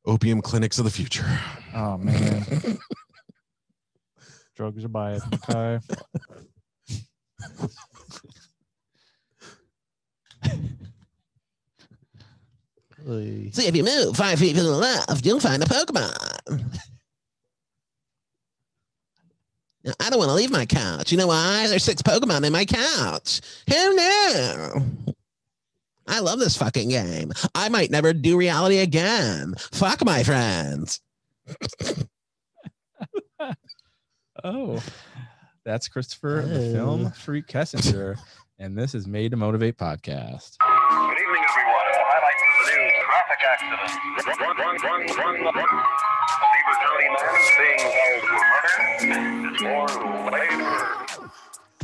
Opium clinics of the future. Oh, man. Drugs are bad. Okay. So if you move 5 feet to the left, you'll find a Pokemon. Now, I don't want to leave my couch. You know why? There's 6 Pokemon in my couch. Who knew? I love this fucking game. I might never do reality again. Fuck my friends. Oh, that's Christopher, the Film Freak Kessinger, and this is Made to Motivate podcast. Good evening, everyone. Highlights of the news: traffic accident. Beaver County man is being held for murder. It's more later.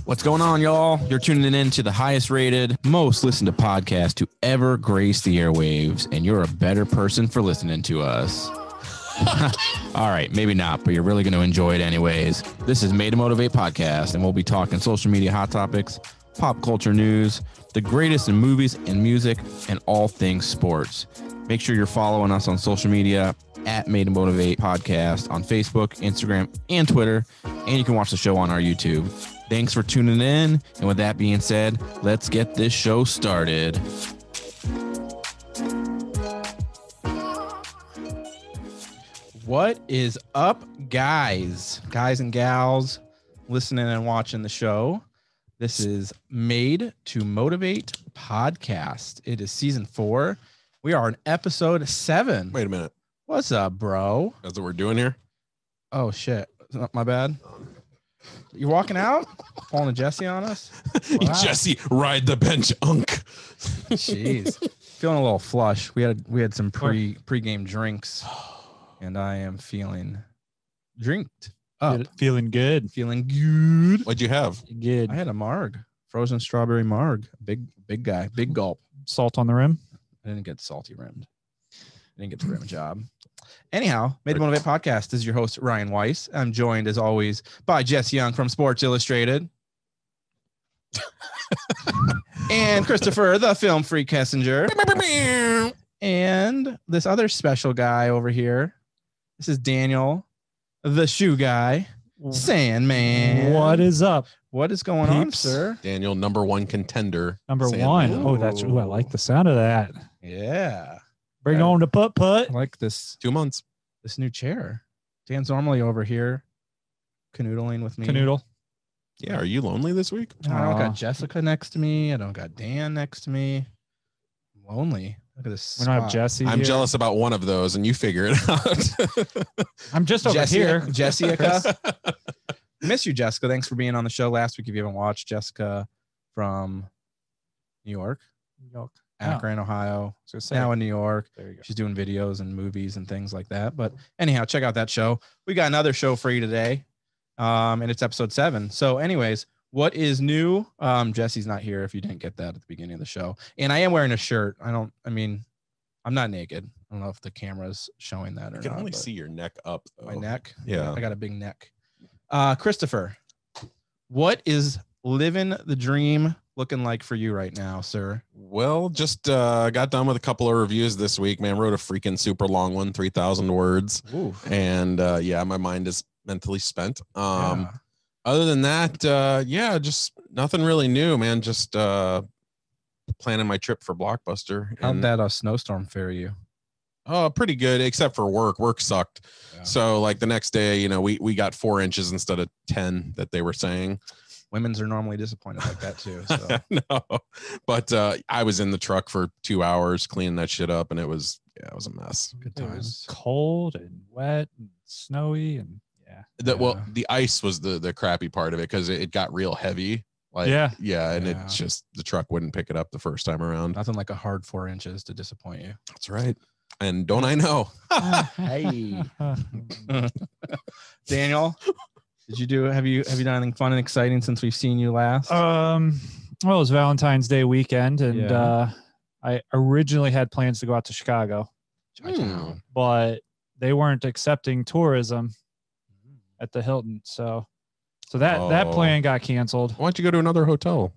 What's going on, y'all? You're tuning in to the highest rated, most listened to podcast to ever grace the airwaves, and you're a better person for listening to us. All right, maybe not, but you're really going to enjoy it anyways. This is Made to Motivate podcast, and we'll be talking social media hot topics, pop culture news, the greatest in movies and music, and all things sports. Make sure you're following us on social media at Made to Motivate podcast on Facebook, Instagram, and Twitter, and you can watch the show on our YouTube. Thanks for tuning in, and with that being said, let's get this show started. What is up, guys and gals listening and watching the show? This is Made to Motivate podcast. It is season 4. We are on episode 7. Wait a minute. What's up, bro? That's what we're doing here? Oh, shit. My bad. You're walking out? Pulling a Jesse on us? Wow. Jesse, ride the bench, unk. Jeez. Feeling a little flush. We had some pre-game drinks, and I am feeling drinked up. Feeling good. Feeling good. What'd you have? Good. I had a marg. Frozen strawberry marg. Big guy. Big gulp. Salt on the rim. I didn't get salty rimmed. I didn't get the rim job. Anyhow, Made to Motivate podcast. This is your host, Ryan Weiss. I'm joined, as always, by Jess Young from Sports Illustrated. And Christopher, the Film Freak Kessinger. And this other special guy over here. This is Daniel, the shoe guy. Sandmann. What is up? What is going on, sir? Daniel, number 1 contender. Number Sandmann. 1. Oh, that's. Ooh, I like the sound of that. Yeah. Bring on the putt. I like this. 2 months. This new chair. Dan's normally over here canoodling with me. Canoodle. Yeah, are you lonely this week? I don't got Jessica next to me. I don't got Dan next to me. I'm lonely. Look at this. We don't have Jesse. I'm here. jealous about one of those, and you figure it out. I'm just over here. Jessica. Miss you, Jessica. Thanks for being on the show last week. If you haven't watched, Jessica from New York. Akron, Ohio. So now in New York. There you go. She's doing videos and movies and things like that. But anyhow, check out that show. We got another show for you today. And it's episode 7. So anyways, what is new? Jesse's not here if you didn't get that at the beginning of the show. And I am wearing a shirt. I'm not naked. I don't know if the camera's showing that or not. I can only see your neck up, though. My neck. Yeah. I got a big neck. Christopher, what is living the dream looking like for you right now, sir? Well, just got done with a couple of reviews this week, man. Wrote a freaking super long one, 3,000 words. Ooh. And my mind is mentally spent. Yeah. Other than that, just nothing really new, man. Just planning my trip for Blockbuster. How'd that snowstorm fare you? Oh, pretty good, except for work. Work sucked. Yeah. So like the next day, we got 4 inches instead of 10 that they were saying. Women's are normally disappointed like that too. So. No, but I was in the truck for 2 hours cleaning that shit up, and it was a mess. Good It was times. cold and wet and snowy and Well, the ice was the crappy part of it because it got real heavy. And it's just the truck wouldn't pick it up the first time around. Nothing like a hard 4 inches to disappoint you. That's right. And don't I know? Hey, Daniel, have you done anything fun and exciting since we've seen you last? Well, it was Valentine's Day weekend, and I originally had plans to go out to Chicago, but they weren't accepting tourism at the Hilton, so that plan got canceled. Why don't you go to another hotel?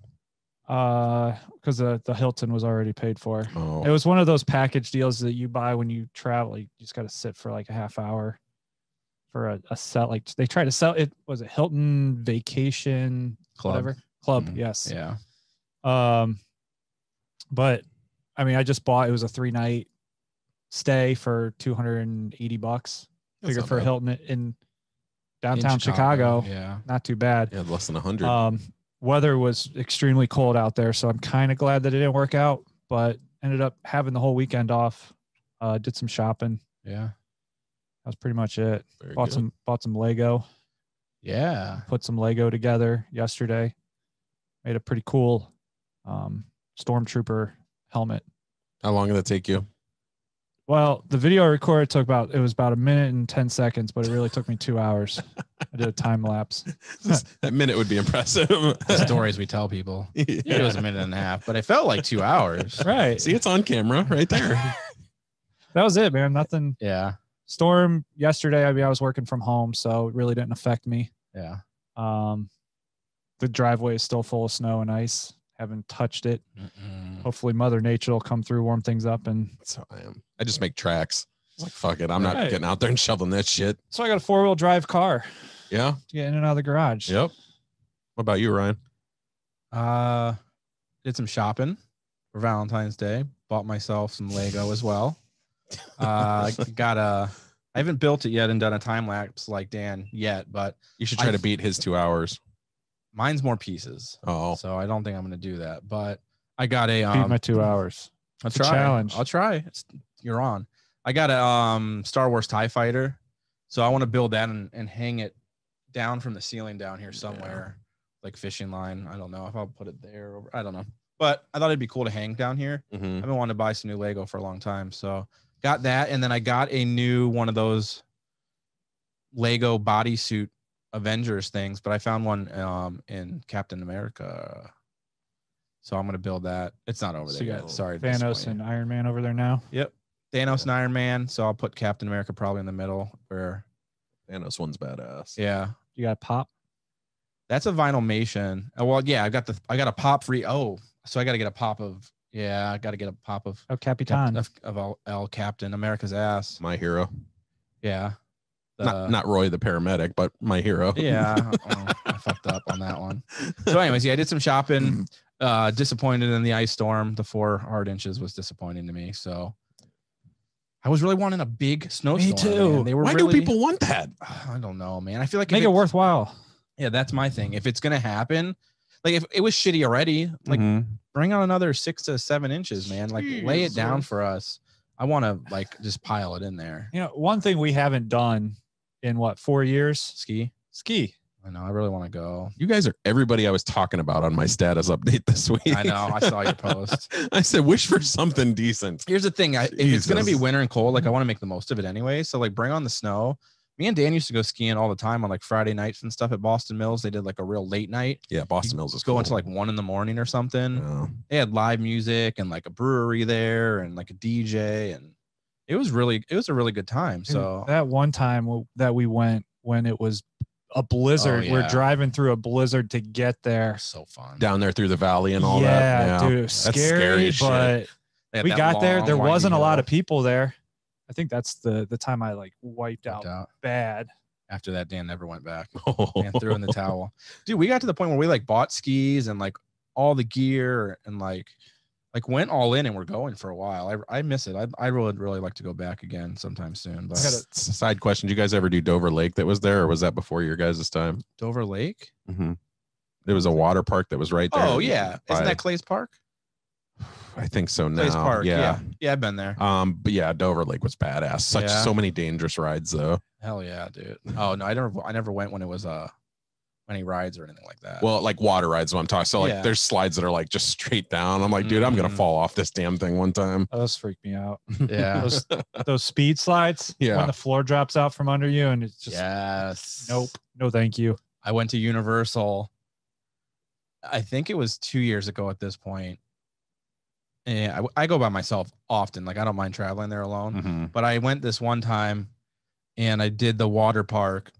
Because the Hilton was already paid for. Oh. It was one of those package deals that you buy when you travel. You just got to sit for like a half hour for a set. Like they try to sell it. Was it Hilton Vacation Club. Whatever club? Mm-hmm. Yes. Yeah. But I mean, I just bought. It was a 3-night stay for $280. Figure for Hilton in downtown Chicago. Yeah. Not too bad. Yeah, less than 100. Weather was extremely cold out there, so I'm kind of glad that it didn't work out, but ended up having the whole weekend off. Did some shopping. Yeah. That was pretty much it. Very Bought some Lego. Yeah. Put some Lego together yesterday. Made a pretty cool Stormtrooper helmet. How long did that take you? Well, the video I recorded about a minute and 10 seconds, but it really took me 2 hours. I did a time lapse. That minute would be impressive. The stories we tell people. Yeah. It was a minute and a half, but it felt like 2 hours. Right. See, it's on camera right there. That was it, man. Nothing. Yeah. Storm yesterday. I mean, I was working from home, so it really didn't affect me. Yeah. The driveway is still full of snow and ice. Haven't touched it. Mm-mm. Hopefully Mother Nature will come through, warm things up. And That's how I am. I just make tracks. It's like, fuck it. I'm not getting out there and shoveling that shit. So I got a 4-wheel drive car Yeah. to get in and out of the garage. Yep. What about you, Ryan? Did some shopping for Valentine's Day. Bought myself some Lego as well. I haven't built it yet and done a time lapse like Dan yet, but You should try to beat his 2 hours. mine's more pieces. Oh. So I don't think I'm going to do that, but I got a Beat my 2 hours. I'll It's a try. challenge. I'll try. You're on. I got a Star Wars TIE Fighter. So I want to build that and hang it down from the ceiling down here somewhere, like fishing line. I don't know if I'll put it there. I don't know. But I thought it'd be cool to hang down here. Mm-hmm. I've been wanting to buy some new Lego for a long time. So got that. And then I got a new one of those Lego bodysuit Avengers things, but I found one in Captain America. So I'm going to build that. It's not over there yet. Sorry. Thanos and Iron Man over there now. Yep. Thanos and Iron Man. So I'll put Captain America probably in the middle where Thanos one's badass. Yeah. You got a pop? That's a Vinylmation. Well, yeah, I got a pop free. Oh, so I got to get a pop of, I got to get a pop of Capitan. Of El Captain America's ass. My hero. Yeah. Not Roy the paramedic, but my hero. Yeah. I fucked up on that one. So anyways, yeah, I did some shopping. Disappointed in the ice storm. The 4 hard inches was disappointing to me. So I was really wanting a big snowstorm. Me too. Man. They were Why really, do people want that? I don't know, man. I feel like Make it worthwhile. Yeah, that's my thing. If it's gonna happen, like if it was shitty already, like bring on another 6 to 7 inches, man. Like lay it down for us. I want to like just pile it in there. You know, one thing we haven't done in 4 years? Ski. I know. I really want to go. You guys are everybody I was talking about on my status update this week. I know. I saw your post. I said, wish for something decent. Here's the thing. If it's going to be winter and cold, like I want to make the most of it anyway. So like bring on the snow. Me and Dan used to go skiing all the time on like Friday nights and stuff at Boston Mills. They did like a real late night. Yeah. Boston Mills is go cool. until like 1 a.m. or something. Yeah. They had live music and like a brewery there and like a DJ. And it was a really good time. So that one time that we went when it was a blizzard, we're driving through a blizzard to get there. So fun down there through the valley and all that. Yeah, dude, it was scary, but we got there. There wasn't a lot of people there. I think that's the time I like wiped out bad. After that, Dan never went back. Dan threw in the towel. Dude, we got to the point where we like bought skis and like all the gear and like went all in and we're going for a while. I miss it. I would really like to go back again sometime soon. But I got a side question. Did you guys ever do Dover Lake that was there, or was that before your guys' time? Dover Lake? Mm-hmm. There was a water park that was right there. Oh yeah. Isn't that Clay's Park? I think so now. Clay's Park. Yeah, I've been there. But yeah, Dover Lake was badass. So many dangerous rides though. Hell yeah, dude. Oh no, I never went when it was any rides or anything like that. Well, like water rides, what I'm talking. So like there's slides that are like just straight down. I'm like, dude, I'm gonna fall off this damn thing one time. Those freak me out. Yeah. those speed slides. Yeah. When the floor drops out from under you and it's just nope. No, thank you. I went to Universal. I think it was 2 years ago at this point. And I go by myself often. Like I don't mind traveling there alone. But I went this one time and I did the water park.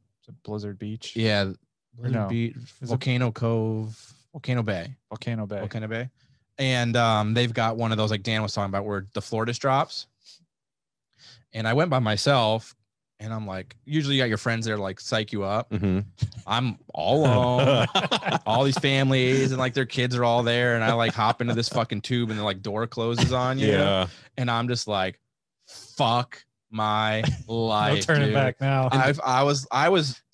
Blizzard Beach. Yeah. Blizzard Beach, Volcano Cove. Volcano Bay. Volcano Bay. And they've got one of those, like Dan was talking about, where the floor just drops. And I went by myself, and I'm like, usually you got your friends there to like psych you up. Mm-hmm. I'm all alone. All these families and like their kids are all there, and I like hop into this fucking tube, and the like door closes on you. Yeah. And I'm just like, fuck my life. No turning back now. I was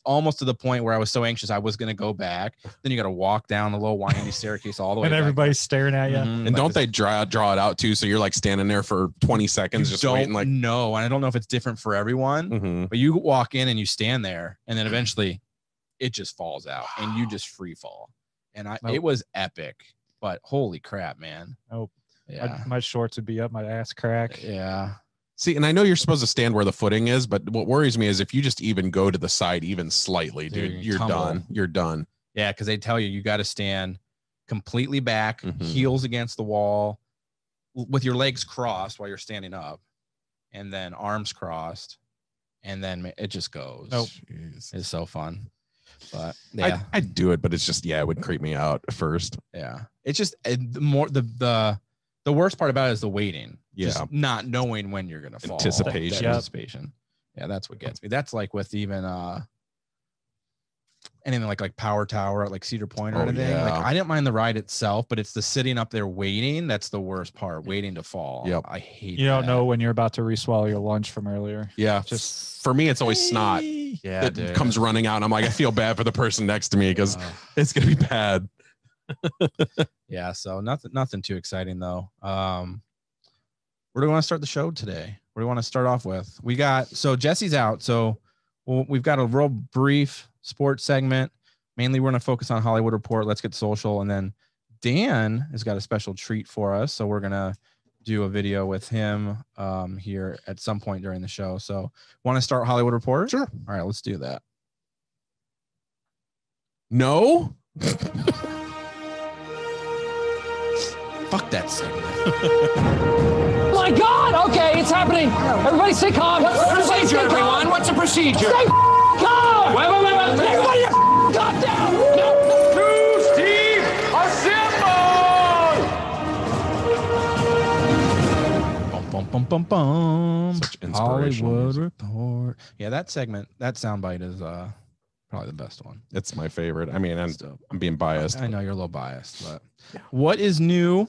almost to the point where I was so anxious I was gonna go back. Then you got to walk down the little windy staircase all the way. And everybody's staring at you. Mm-hmm. And don't they draw it out too? So you're like standing there for 20 seconds just waiting. Like, no, and I don't know if it's different for everyone, mm-hmm. but you walk in and you stand there, and then eventually it just falls out, and you just free fall. And it was epic. But holy crap, man! Oh, yeah, my shorts would be up, my ass crack. Yeah. See, and I know you're supposed to stand where the footing is, but what worries me is if you just even go to the side even slightly, dude, you're done. You're done. Yeah, because they tell you got to stand completely back, mm-hmm. heels against the wall, with your legs crossed while you're standing up, and then arms crossed, and then it just goes. Nope. It's so fun. But yeah, I'd do it, but it's just, it would creep me out at first. Yeah, it's just the worst part about it is the waiting. Yeah. Just not knowing when you're going to fall. Anticipation. Yeah, that's what gets me. That's like with even anything like Power Tower at like Cedar Point or anything. Yeah. Like I didn't mind the ride itself, but it's the sitting up there waiting. That's the worst part, waiting to fall. Yep. I hate You don't know when you're about to re-swallow your lunch from earlier. Yeah. Just for me, it's always snot. Yeah, that comes running out. And I'm like, I feel bad for the person next to me because it's going to be bad. Yeah, so nothing too exciting though. Where do we want to start the show today? What do we want to start off with? So Jesse's out, so we've got a real brief sports segment. Mainly we're going to focus on Hollywood Report, Let's Get Social, and then Dan has got a special treat for us, so we're going to do a video with him here at some point during the show. So want to start Hollywood Report? Sure. All right, let's do that. No. Fuck that segment. My God! Okay, it's happening. Everybody stay calm. What's the procedure, everyone? What's the procedure? Stay calm! Wait. Everybody calm down! News team, assemble! Bum. Such inspirational Hollywood music. Report. Yeah, that soundbite is probably the best one. It's my favorite. I mean, I'm being biased. I know you're a little biased, but what is new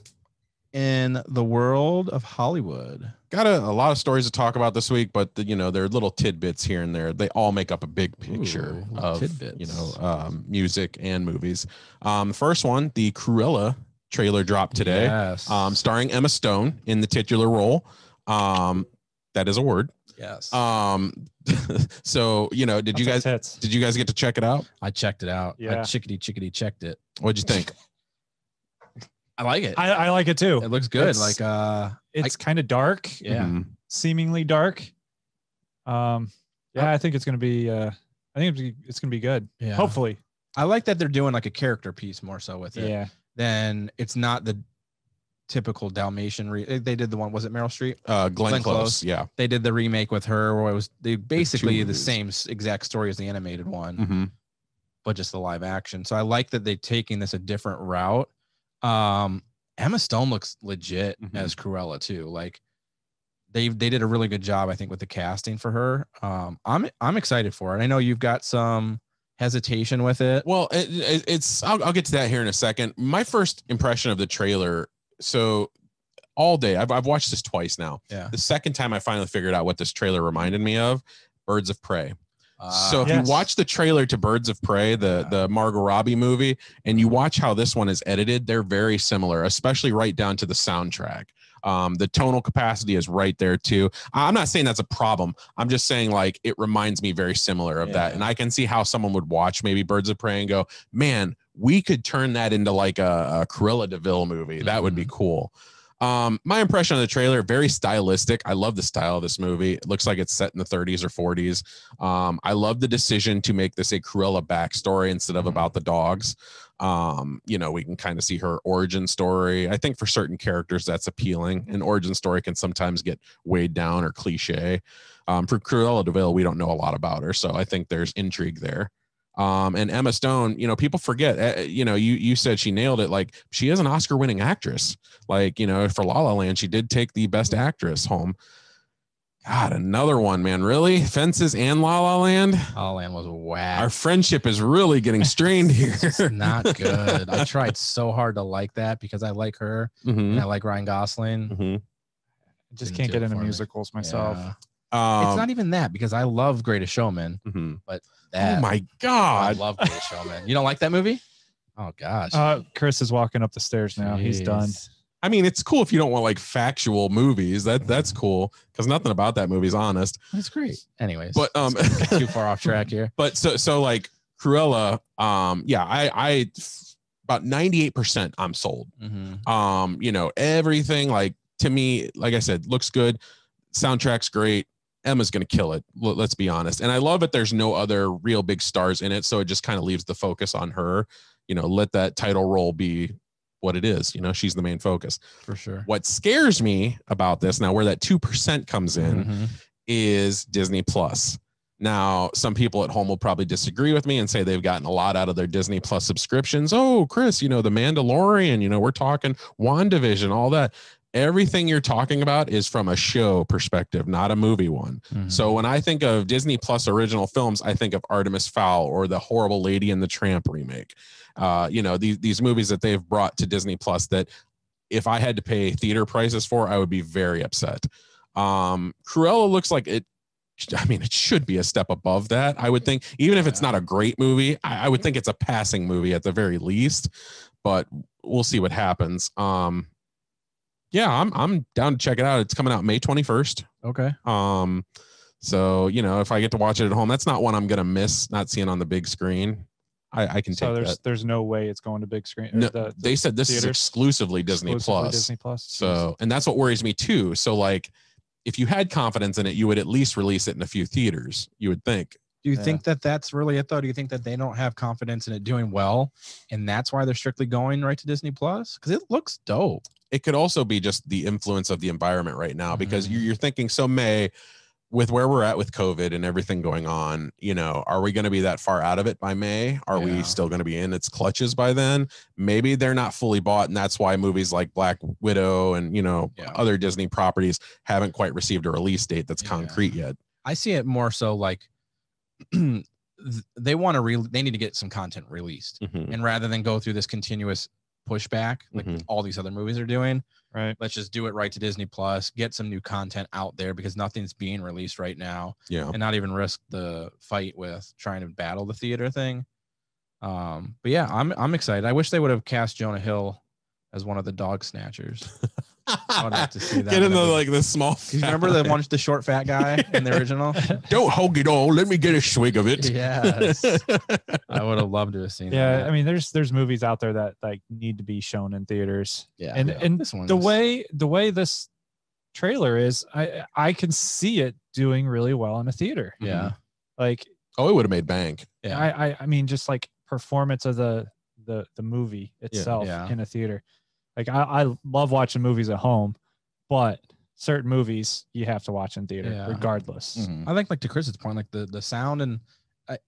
in the world of Hollywood? Got a lot of stories to talk about this week, but there are little tidbits here and there. They all make up a big picture of tidbits. Music and movies. First one, the Cruella trailer dropped today. Yes. Starring Emma Stone in the titular role. That is a word. Yes. So did you guys get to check it out? I checked it out. Yeah. I chickadee checked it. What'd you think? I like it. I like it too. It looks good. It's kind of dark. Yeah. Mm-hmm. Seemingly dark. I think it's gonna be it's gonna be good. Yeah. Hopefully. I like that they're doing like a character piece more so with it. Yeah. Then it's not the typical Dalmatian. They did the one. Was it Meryl Streep? Glenn Close. Yeah. They did the remake with her, where they basically the movies. same exact story as the animated one, Mm-hmm. but just the live action. So I like that they're taking this a different route. Emma Stone looks legit as Cruella too. Like they did a really good job, I think, with the casting for her. I'm excited for it. I know you've got some hesitation with it. Well, I'll get to that here in a second. My first impression of the trailer. So all day, I've watched this twice now. Yeah. The second time I finally figured out what this trailer reminded me of, Birds of Prey. So if you watch the trailer to Birds of Prey, the Margot Robbie movie, and you watch how this one is edited, they're very similar, especially right down to the soundtrack. The tonal capacity is right there too. I'm not saying that's a problem. I'm just saying like it reminds me very similar of that. And I can see how someone would watch maybe Birds of Prey and go, man, we could turn that into like a Cruella DeVille movie. That would be cool. My impression of the trailer, very stylistic. I love the style of this movie. It looks like it's set in the 30s or 40s. I love the decision to make this a Cruella backstory instead of about the dogs. We can kind of see her origin story. I think for certain characters that's appealing. An origin story can sometimes get weighed down or cliche. For Cruella DeVille, we don't know a lot about her, so I think there's intrigue there. And Emma Stone, you know, people forget, you know, you said she nailed it. Like, she is an Oscar winning actress. Like, you know, for La La Land, she did take the best actress home. God, another one, man. Really? Fences and La La Land? La La Land was whack. Our friendship is really getting strained here. It's not good. I tried so hard to like that because I like her and I like Ryan Gosling. I just can't get into musicals myself. Yeah. It's not even that, because I love Greatest Showman, but that, oh my God, I love Greatest Showman. You don't like that movie? Oh gosh. Chris is walking up the stairs now. He's done. I mean, it's cool if you don't want like factual movies. That's cool, because nothing about that movie is honest. It's great. Anyways, but too far off track here. But so like Cruella, yeah, I about 98% I'm sold. You know, everything, like, to me, like I said, looks good. Soundtrack's great. Emma's gonna kill it. Let's be honest. And I love it. There's no other real big stars in it, so it just kind of leaves the focus on her. You know, let that title role be what it is. You know, she's the main focus for sure. What scares me about this now, where that 2% comes in, is Disney Plus. Now, some people at home will probably disagree with me and say they've gotten a lot out of their Disney Plus subscriptions. Oh, Chris, you know, The Mandalorian, you know, we're talking WandaVision, all that. Everything you're talking about is from a show perspective, not a movie one. So when I think of Disney Plus original films, I think of Artemis Fowl or the horrible Lady and the Tramp remake. You know, these movies that they've brought to Disney Plus that if I had to pay theater prices for, I would be very upset. Cruella looks like it. I mean, it should be a step above that, I would think. Even if it's not a great movie, I would think it's a passing movie at the very least, but we'll see what happens. Yeah, I'm down to check it out. It's coming out May 21st. Okay. So, you know, if I get to watch it at home, that's not one I'm going to miss not seeing on the big screen. I can take that. There's no way it's going to big screen. No, they said this is exclusively Disney Plus. Disney Plus. So, and that's what worries me too. So, like, if you had confidence in it, you would at least release it in a few theaters, you would think. Do you think that that's really it, though? Do you think that they don't have confidence in it doing well, and that's why they're strictly going right to Disney Plus? Because it looks dope. It could also be just the influence of the environment right now, because you're thinking, so May, with where we're at with COVID and everything going on, you know, are we going to be that far out of it by May? Are we still going to be in its clutches by then? Maybe they're not fully bought, and that's why movies like Black Widow and, you know, other Disney properties haven't quite received a release date that's concrete yet. I see it more so like they want to they need to get some content released, and rather than go through this continuous pushback like all these other movies are doing, right? Let's just do it right to Disney Plus, get some new content out there, because nothing's being released right now, and not even risk the fight with trying to battle the theater thing. But yeah, I'm excited. I wish they would have cast Jonah Hill as one of the dog snatchers. I would have to see that. Get into like the small. You remember the short fat guy in the original? Don't hog it all. Let me get a swig of it. Yes, I would have loved to have seen that. Yeah, I mean, there's movies out there that like need to be shown in theaters. Yeah, and this one the way this trailer is, I can see it doing really well in a theater. Yeah, like it would have made bank. Yeah, I mean, just like performance of the movie itself in a theater. Like I love watching movies at home, but certain movies you have to watch in theater regardless. I think, like, to Chris's point, like the sound, and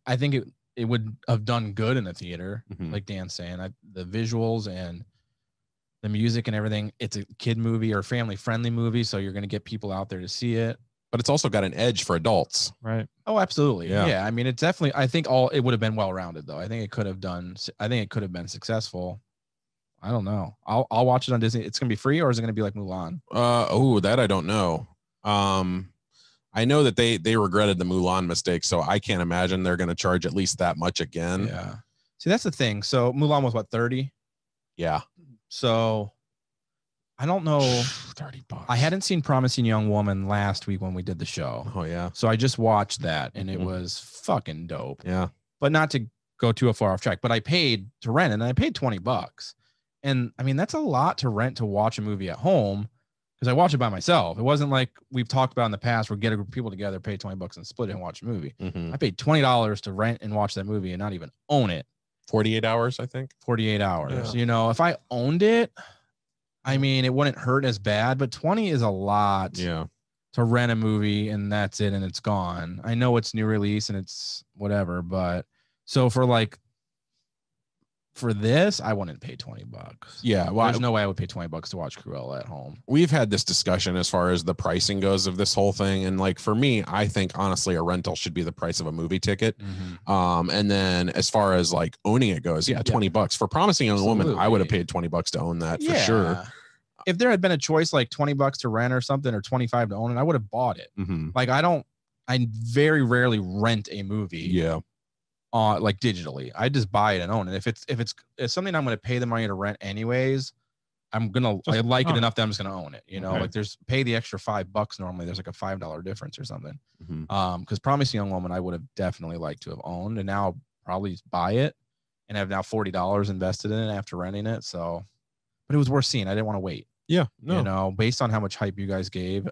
I think it would have done good in a theater, like Dan's saying. The visuals and the music and everything. It's a kid movie or family friendly movie, so you're going to get people out there to see it. But it's also got an edge for adults, right? Oh, absolutely. Yeah. I mean, it's definitely. I think it would have been well rounded, though. I think it could have been successful. I don't know. I'll watch it on Disney. It's gonna be free, or is it gonna be like Mulan? That I don't know. I know that they regretted the Mulan mistake, so I can't imagine they're gonna charge at least that much again. Yeah. See, that's the thing. So Mulan was what, 30? Yeah. So I don't know. $30. I hadn't seen Promising Young Woman last week when we did the show. Oh yeah. So I just watched that, and it was fucking dope. Yeah. But not to go too far off track, but I paid to rent it, and I paid $20. And I mean, that's a lot to rent to watch a movie at home, because I watch it by myself. It wasn't like we've talked about in the past where get a group of people together, pay $20 and split it and watch a movie. I paid $20 to rent and watch that movie and not even own it. 48 hours, I think. 48 hours. You know, if I owned it, I mean, it wouldn't hurt as bad, but 20 is a lot to rent a movie and that's it and it's gone. I know it's new release and it's whatever, but So for this, I wouldn't pay $20. Yeah. Well, there's no way I would pay $20 to watch Cruella at home. We've had this discussion as far as the pricing goes of this whole thing. And like, for me, I think honestly, a rental should be the price of a movie ticket. And then as far as like owning it goes, $20 for Promising Young Woman. I would have paid $20 to own that for sure. If there had been a choice like $20 to rent or something, or $25 to own it, I would have bought it. Like I very rarely rent a movie. Yeah. Like digitally, I just buy it and own it. If it's something I'm going to pay the money to rent anyways, I like it enough that I'm just going to own it. You know, like there's pay the extra $5 normally. There's like a $5 difference or something. Because Promising Young Woman, I would have definitely liked to have owned, and now I'll probably buy it and have now $40 invested in it after renting it. So, but it was worth seeing. I didn't want to wait. Yeah, no. You know, based on how much hype you guys gave,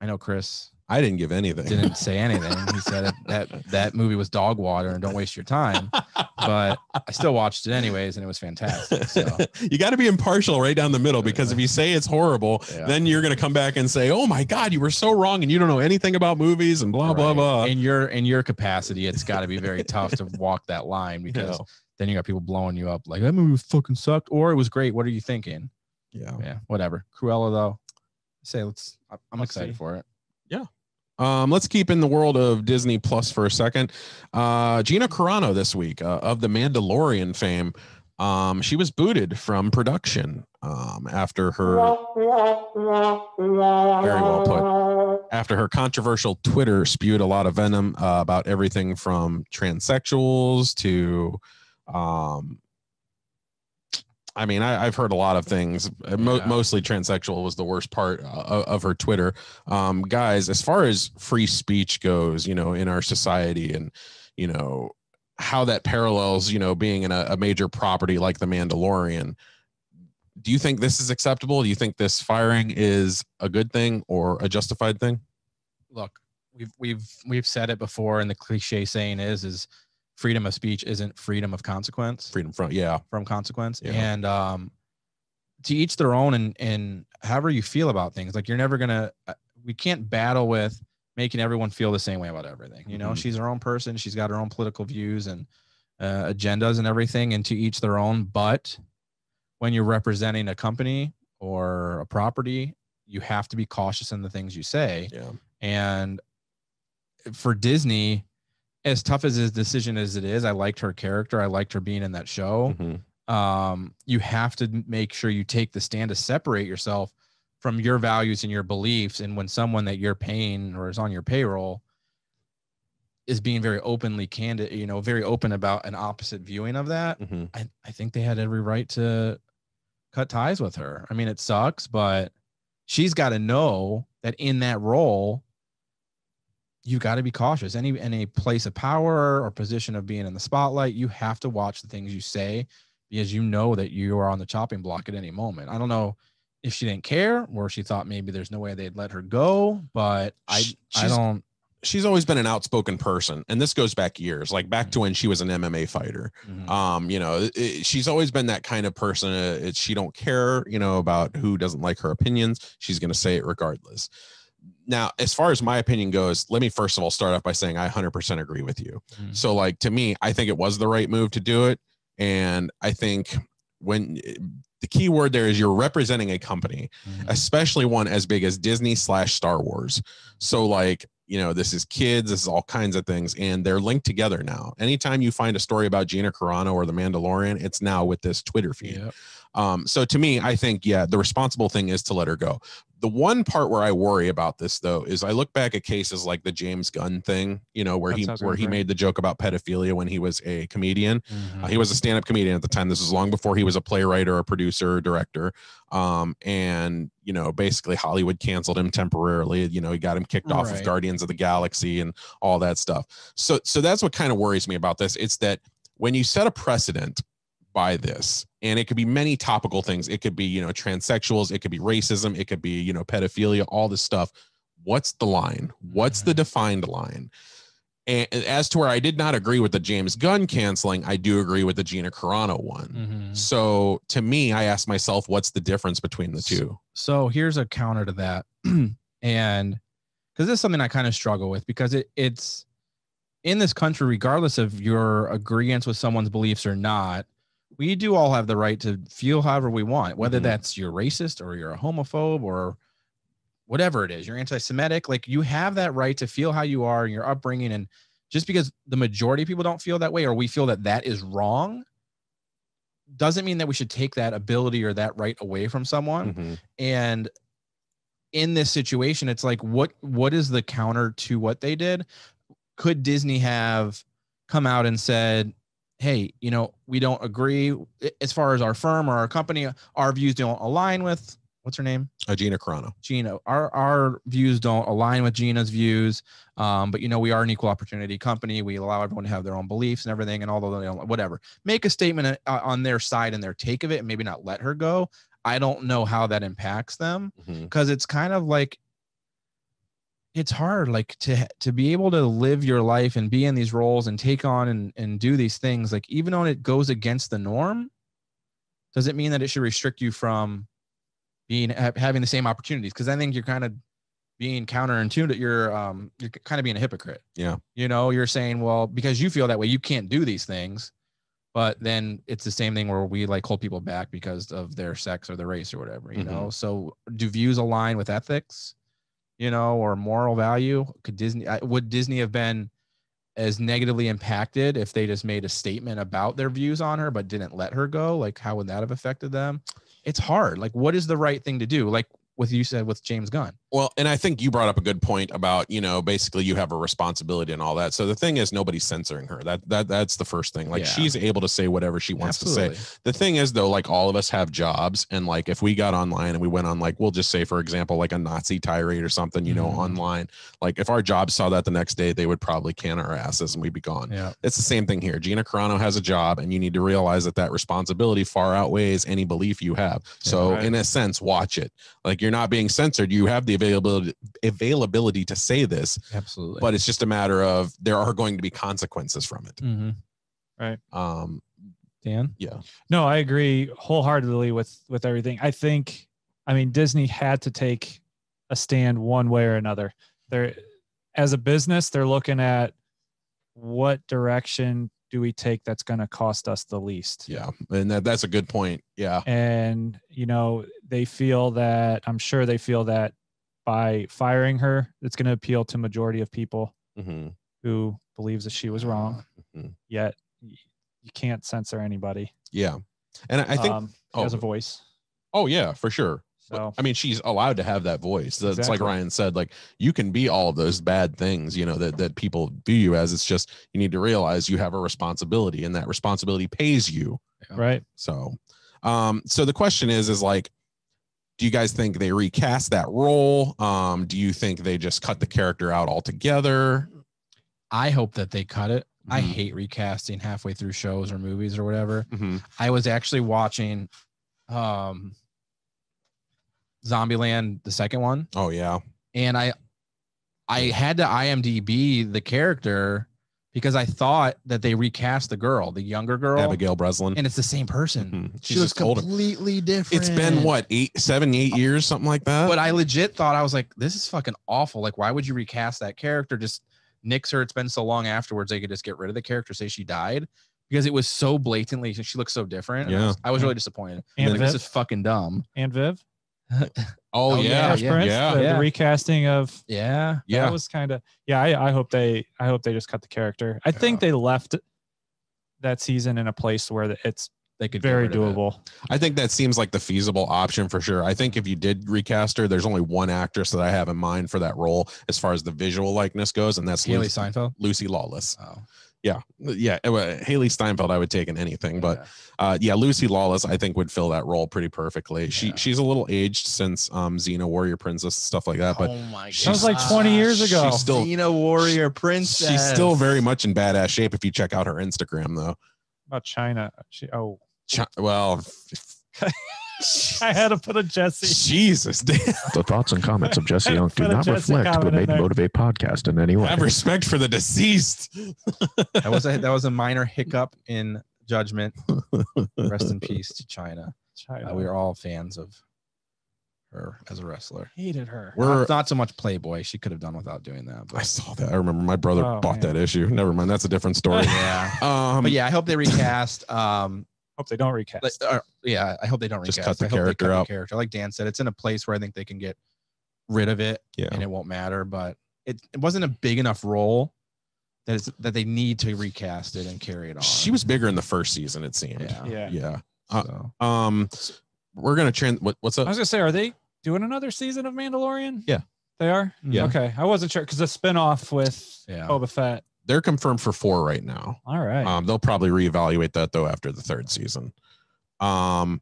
I know Chris. I didn't give anything. Didn't say anything. He said that movie was dog water and don't waste your time. But I still watched it anyways, and it was fantastic. So you got to be impartial right down the middle, because if you say it's horrible, then you're going to come back and say, "Oh my God, you were so wrong, and you don't know anything about movies," and blah blah blah. In your capacity, it's got to be very tough to walk that line, because then you got people blowing you up like that movie fucking sucked, or it was great. What are you thinking? Yeah, whatever. Cruella though, I'm excited for it. Yeah. Let's keep in the world of Disney Plus for a second. Gina Corona this week of the Mandalorian fame. She was booted from production after her very well put. After her controversial Twitter spewed a lot of venom about everything from transsexuals to I mean, I've heard a lot of things. Mostly transsexual was the worst part of her Twitter. Guys, as far as free speech goes, you know, in our society, and, you know, how that parallels, you know, being in a major property like The Mandalorian, do you think this is acceptable? Do you think this firing is a good thing or a justified thing? Look, we've said it before, and the cliche saying is freedom of speech isn't freedom of consequence. Freedom from consequence. Yeah. And to each their own, and however you feel about things. Like, you're never gonna, we can't battle with making everyone feel the same way about everything. You know, she's her own person. She's got her own political views and agendas and everything, and to each their own. But when you're representing a company or a property, you have to be cautious in the things you say. Yeah. And for Disney, as tough as his decision as it is, I liked her character. I liked her being in that show. You have to make sure you take the stand to separate yourself from your values and your beliefs. And when someone that you're paying or is on your payroll is being very openly candid, you know, very open about an opposite viewing of that, I think they had every right to cut ties with her. I mean, it sucks, but she's got to know that in that role, you got to be cautious. Any place of power or position of being in the spotlight, you have to watch the things you say, because you know that you are on the chopping block at any moment. I don't know if she didn't care, or she thought maybe there's no way they'd let her go, but I don't. She's always been an outspoken person, and this goes back years, like back to when she was an MMA fighter. You know, she's always been that kind of person. She don't care, you know, about who doesn't like her opinions. She's going to say it regardless. Now, as far as my opinion goes, let me first of all start off by saying I 100% agree with you. So, like, to me, I think it was the right move to do it. And I think when the key word there is you're representing a company, especially one as big as Disney/Star Wars. So, like, you know, this is kids, this is all kinds of things, and they're linked together now. Anytime you find a story about Gina Carano or The Mandalorian, it's now with this Twitter feed. So to me, I think, the responsible thing is to let her go. The one part where I worry about this, though, is I look back at cases like the James Gunn thing, you know, where he made the joke about pedophilia when he was a comedian. He was a stand-up comedian at the time. This was long before he was a playwright or a producer or director. And, you know, basically Hollywood canceled him temporarily. You know, he got him kicked off of Guardians of the Galaxy and all that stuff. So that's what kind of worries me about this. It's that when you set a precedent by this, and it could be many topical things. It could be, you know, transsexuals. It could be racism. It could be, you know, pedophilia, all this stuff. What's the line? What's the defined line? And as to where I did not agree with the James Gunn canceling, I do agree with the Gina Carano one. So to me, I ask myself, what's the difference between the two? So here's a counter to that. And because this is something I kind of struggle with, because it's in this country, regardless of your agreement with someone's beliefs or not, we do all have the right to feel however we want, whether that's you're racist or you're a homophobe or whatever it is, you're anti-Semitic. Like, you have that right to feel how you are in your upbringing. And just because the majority of people don't feel that way, or we feel that that is wrong, doesn't mean that we should take that ability or that right away from someone. And in this situation, it's like, what is the counter to what they did? Could Disney have come out and said, hey, you know, we don't agree as far as our firm or our company, our views don't align with, what's her name? Gina Corona. Gina, our views don't align with Gina's views. But, you know, we are an equal opportunity company. We allow everyone to have their own beliefs and everything. And although they don't, whatever, make a statement on their side and their take of it and maybe not let her go. I don't know how that impacts them, because it's kind of like, it's hard, like to be able to live your life and be in these roles and take on and do these things. Like, even though it goes against the norm, doesn't mean that it should restrict you from having the same opportunities. Cause I think you're kind of being counterintuitive. You're kind of being a hypocrite. Yeah. You know, you're saying, well, because you feel that way, you can't do these things. But then it's the same thing where we like hold people back because of their sex or their race or whatever, you know? So do views align with ethics, you know, or moral value? Would Disney have been as negatively impacted if they just made a statement about their views on her, but didn't let her go? Like, how would that have affected them? It's hard. Like, what is the right thing to do? Like you said with James Gunn. Well, and I think you brought up a good point about, you know, basically you have a responsibility and all that. So the thing is, nobody's censoring her. That's the first thing. Like, she's able to say whatever she wants to say. The thing is, though, like, all of us have jobs, and like, if we got online and we went on, like, we'll just say, for example, like a Nazi tirade or something, you know, online, like, if our jobs saw that the next day, they would probably can our asses and we'd be gone. Yeah. It's the same thing here. Gina Carano has a job, and you need to realize that responsibility far outweighs any belief you have. So in a sense, watch it. Like, you're not being censored. You have the availability to say this. Absolutely. But it's just a matter of, there are going to be consequences from it. Right. Dan? Yeah. No, I agree wholeheartedly with everything. I mean, Disney had to take a stand one way or another. They're, as a business, they're looking at what direction do we take that's going to cost us the least. Yeah. And that's a good point. Yeah. And, you know, I'm sure they feel that by firing her, it's going to appeal to majority of people who believes that she was wrong. Yet you can't censor anybody. Yeah. And I think she has a voice. Oh yeah, for sure. So, I mean, she's allowed to have that voice. It's like Ryan said, like, you can be all of those bad things, you know, that people view you as. It's just, you need to realize you have a responsibility, and that responsibility pays you. Right. So, so the question is like, do you guys think they recast that role? Do you think they just cut the character out altogether? I hope that they cut it. I hate recasting halfway through shows or movies or whatever. I was actually watching, Zombieland, the second one. Oh yeah. And I had to IMDb the character because I thought that they recast the girl, the younger girl, Abigail Breslin, and it's the same person. She was completely different. It's been what, 8 years, something like that. But I legit thought, I was like, this is fucking awful. Like, why would you recast that character? Just nix her. It's been so long afterwards, they could just get rid of the character, say she died, because it was so blatantly, she looks so different. Yeah. I was really disappointed. And like, this is fucking dumb. And Viv. Oh yeah. The recasting of that was kind of I hope they just cut the character. I think they left that season in a place where they could very doable. I think that seems like the feasible option for sure. I think if you did recast her, there's only one actress that I have in mind for that role as far as the visual likeness goes, and that's Haley Steinfeld. Lucy Lawless. Oh. Yeah. Haley Steinfeld, I would take in anything, but Lucy Lawless, I think, would fill that role pretty perfectly. She's a little aged since Xena Warrior Princess, stuff like that, but that was like 20 years ago. She's still Xena Warrior Princess. She's still very much in badass shape if you check out her Instagram, though. About China, well. I had to put a Jesse. Jesus, damn. The thoughts and comments of Jesse Young do not reflect the Made to Motivate podcast in any way. Have respect for the deceased. That was a minor hiccup in judgment. Rest in peace to China. We are all fans of her as a wrestler. Hated her. Not so much Playboy. She could have done without doing that. But. I saw that. I remember my brother bought that issue. Never mind. That's a different story. Yeah. But yeah, I hope they recast. Hope they don't recast. Yeah, I hope they don't recast. Just cut the character out. Like Dan said, it's in a place where I think they can get rid of it and it won't matter. But it wasn't a big enough role that they need to recast it and carry it on. She was bigger in the first season, it seemed. Yeah. We're gonna what's up? I was gonna say, are they doing another season of Mandalorian? Yeah, they are. Yeah. Okay, I wasn't sure because the spinoff with Boba Fett. They're confirmed for 4 right now. All right. They'll probably reevaluate that though after the 3rd season. I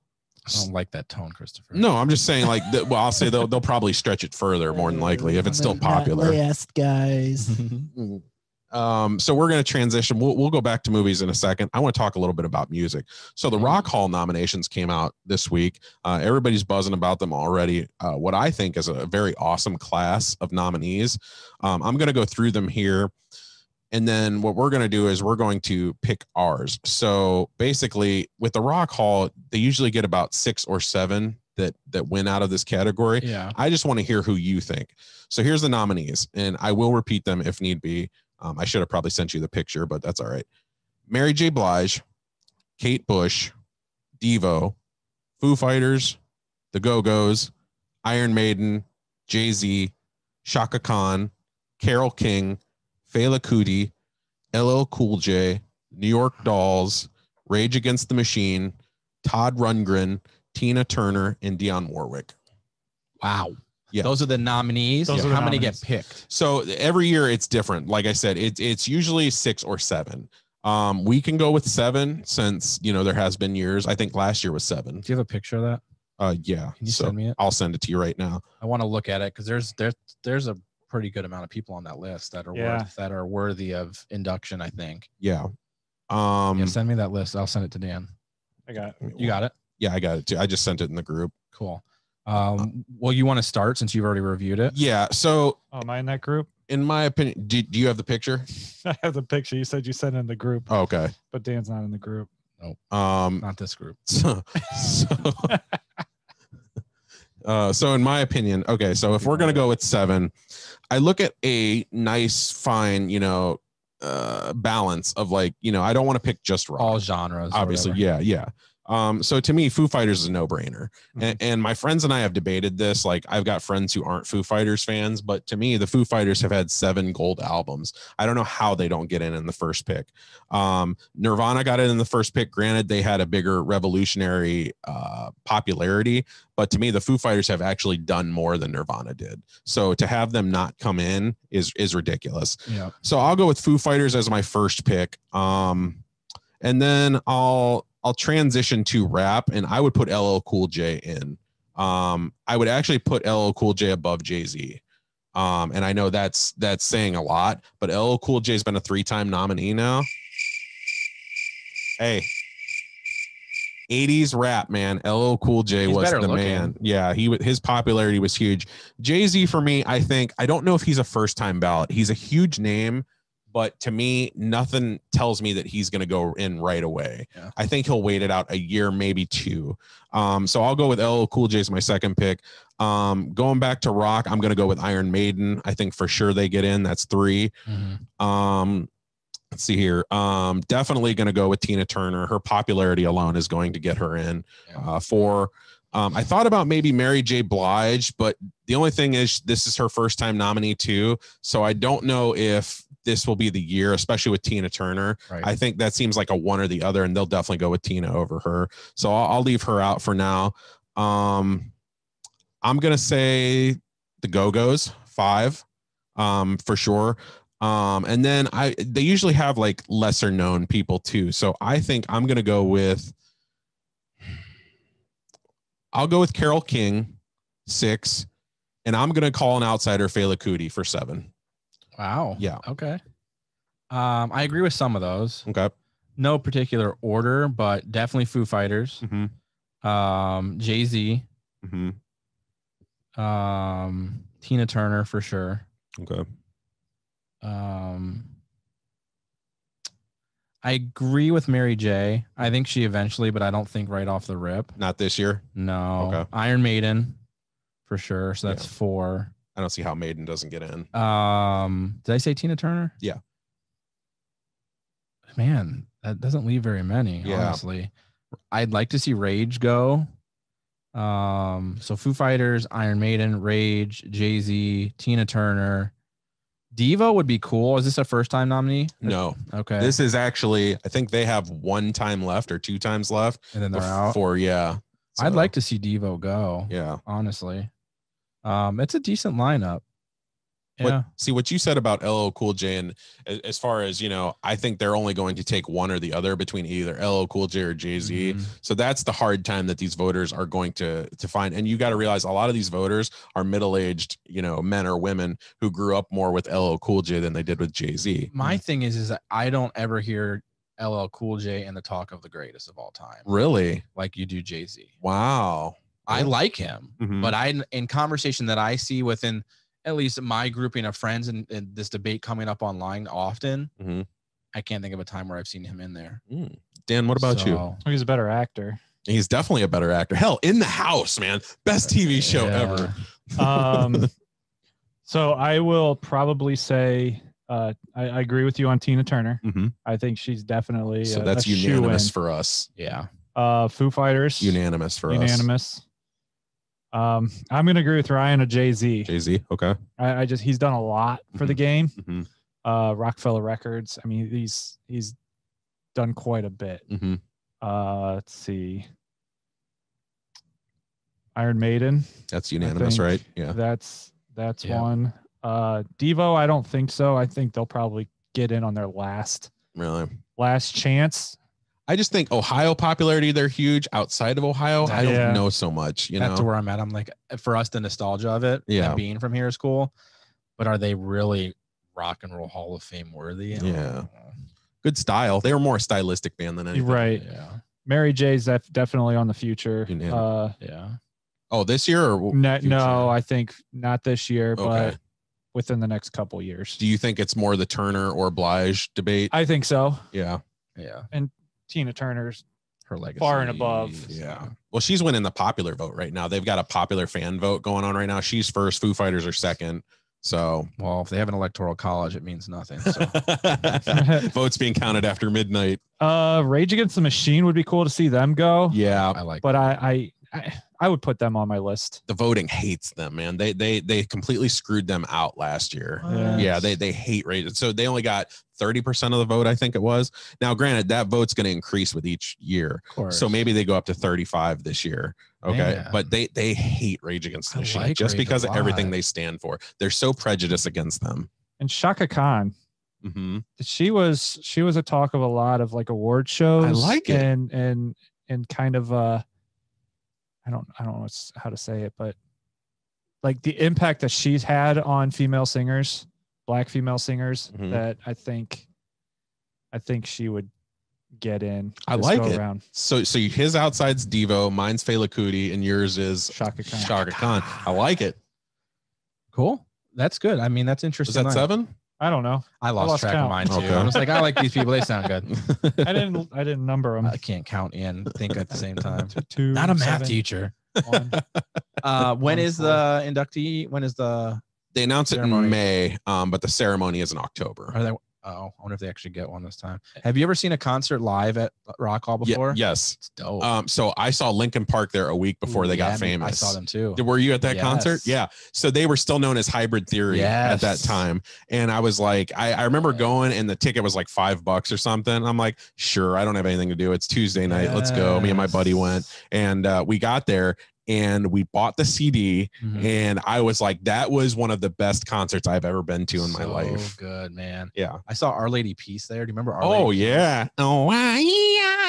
don't like that tone, Christopher. No, I'm just saying I'll say they'll probably stretch it further more than likely if it's still popular. Last guys. So we're going to transition. We'll go back to movies in a second. I want to talk a little bit about music. So the Rock Hall nominations came out this week. Everybody's buzzing about them already. What I think is a very awesome class of nominees. I'm going to go through them here. And then what we're going to do is we're going to pick ours. So basically with the Rock Hall, they usually get about 6 or 7 that win out of this category. Yeah. I just want to hear who you think. So here's the nominees, and I will repeat them if need be. I should have probably sent you the picture, but that's all right. Mary J. Blige, Kate Bush, Devo, Foo Fighters, The Go-Go's, Iron Maiden, Jay-Z, Shaka Khan, Carole King, Fela Kuti, LL Cool J, New York Dolls, Rage Against the Machine, Todd Rundgren, Tina Turner, and Dionne Warwick. Wow. Yeah. Those are the nominees. How many get picked? So every year it's different. Like I said, it's usually 6 or 7. We can go with 7 since, there has been years. I think last year was 7. Do you have a picture of that? Yeah. Can you send me it? I'll send it to you right now. I want to look at it because there's a pretty good amount of people on that list that are worthy of induction, I think. Yeah. Send me that list. I'll send it to Dan. I got it. You got it? Yeah, I got it too. I just sent it in the group. Cool. Well, you want to start since you've already reviewed it? Yeah. So am I in that group? In my opinion, do you have the picture? I have the picture. You said you sent it in the group. Oh, okay. But Dan's not in the group. Nope. Not this group. So in my opinion, okay, so if we're going to go with 7, I look at a nice, fine, balance of I don't want to pick just rock. All genres. Obviously. Yeah. So to me, Foo Fighters is a no-brainer. Mm-hmm. And my friends and I have debated this. Like, I've got friends who aren't Foo Fighters fans, but to me, the Foo Fighters have had 7 gold albums. I don't know how they don't get in the first pick. Nirvana got in the first pick. Granted, they had a bigger revolutionary popularity, but to me, the Foo Fighters have actually done more than Nirvana did. So to have them not come in is ridiculous. Yeah. So I'll go with Foo Fighters as my first pick. And then I'll transition to rap, and I would put LL Cool J in. I would actually put LL Cool J above Jay-Z. And I know that's saying a lot, but LL Cool J has been a 3-time nominee now. Hey, 80s rap, man. LL Cool J was the man. Yeah, his popularity was huge. Jay-Z for me, I don't know if he's a first-time ballot. He's a huge name, but to me, nothing tells me that he's going to go in right away. Yeah. I think he'll wait it out a year, maybe 2. So I'll go with LL Cool J as my second pick. Going back to rock, I'm going to go with Iron Maiden. I think for sure they get in. That's 3. Mm-hmm. Let's see here. Definitely going to go with Tina Turner. Her popularity alone is going to get her in. 4. I thought about maybe Mary J. Blige, but the only thing is this is her first time nominee too. So I don't know if this will be the year, especially with Tina Turner. Right. I think that seems like a one or the other, and they'll definitely go with Tina over her. So I'll leave her out for now. I'm going to say the Go-Go's 5 for sure. And then they usually have like lesser known people too. So I think I'm going to go with, Carole King 6, and I'm going to call an outsider Fela Kuti for 7. Wow. Yeah. Okay. I agree with some of those. Okay. No particular order, but definitely Foo Fighters. Mm-hmm. Jay-Z. Mm-hmm. Tina Turner for sure. Okay. I agree with Mary J. I think she eventually, but I don't think right off the rip. Not this year. No. Okay. Iron Maiden for sure. So that's 4. I don't see how Maiden doesn't get in. Did I say Tina Turner? Yeah. Man, that doesn't leave very many, honestly. I'd like to see Rage go. So Foo Fighters, Iron Maiden, Rage, Jay-Z, Tina Turner. Devo would be cool. Is this a first-time nominee? No. Okay. This is actually, I think they have 1 time left or 2 times left. And then they're out. So, I'd like to see Devo go. Yeah. Honestly. It's a decent lineup. Yeah. What you said about LL Cool J, and as far as, I think they're only going to take one or the other between either LL Cool J or Jay-Z. So that's the hard time that these voters are going to find. And you got to realize a lot of these voters are middle-aged, men or women who grew up more with LL Cool J than they did with Jay-Z. My thing is that I don't ever hear LL Cool J in the talk of the greatest of all time. Really? Like you do Jay-Z. Wow. I like him, but in conversation that I see within at least my grouping of friends and this debate coming up online often, I can't think of a time where I've seen him in there. Dan, what about you? He's a better actor. He's definitely a better actor. Hell, In the House, man. Best TV show ever. So I will probably say I agree with you on Tina Turner. I think she's definitely so that's unanimous for us. Yeah. Foo Fighters. Unanimous for us. Unanimous. I'm gonna agree with Ryan of Jay-Z. Jay-Z, okay. He's done a lot for the game. Rockefeller Records. I mean, he's done quite a bit. Let's see. Iron Maiden. That's unanimous, right? Yeah. That's one. Devo, I don't think so. I think they'll probably get in on their last chance. I just think Ohio popularity, they're huge. Outside of Ohio, I don't know so much. That's where I'm at. I'm like, for us, the nostalgia of it, and being from here is cool. But are they really Rock and Roll Hall of Fame worthy? Yeah. Good style. They were more a stylistic band than anything. Right. Yeah. Mary J's definitely on the future. Yeah. Oh, this year or no? I think not this year, but within the next couple years. Do you think it's more the Turner or Blige debate? I think so. Yeah. Yeah. And Tina Turner's her legacy far and above. Yeah. Well, she's winning the popular vote right now. They've got a popular fan vote going on right now. She's first. Foo Fighters are second. So, well, if they have an electoral college, it means nothing. So. Votes being counted after midnight. Rage Against the Machine would be cool to see them go. Yeah, I like. But I would put them on my list. The voting hates them, man. They completely screwed them out last year. Yeah, they hate Rage. So they only got 30% of the vote, I think it was. Now, granted, that vote's going to increase with each year. So maybe they go up to 35 this year. Okay. Man. But they hate Rage Against the Machine just because of everything they stand for. They're so prejudiced against them. And Shaka Khan. She was a talk of a lot of like award shows. I like it. And kind of I don't know how to say it, but like the impact that she's had on female singers, Black female singers, that I think she would get in. I like it. Around. So his outside's Devo, mine's Fela Kuti, and yours is Shaka Khan. Shaka Khan. I like it. Cool. That's good. I mean, that's interesting. Was that 7? I don't know. I lost track of mine too. Okay. I was like, I like these people. They sound good. I didn't number them. I can't count and think at the same time. 2, Not a math teacher. 1. When is the inductee? When is the? They announce ceremony? It in May, but the ceremony is in October. Are they? Oh, I wonder if they actually get one this time. Have you ever seen a concert live at Rock Hall before? Yes. It's dope. So I saw Linkin Park there a week before they got famous. I saw them too. Were you at that concert? Yeah. So they were still known as Hybrid Theory at that time. And I was like, I remember going and the ticket was like $5 or something. I'm like, sure, I don't have anything to do. It's Tuesday night. Let's go. Me and my buddy went and we got there. And we bought the CD, and I was like, that was one of the best concerts I've ever been to in my life. Good, man. Yeah. I saw Our Lady Peace there. Do you remember Our Lady Peace? Yeah.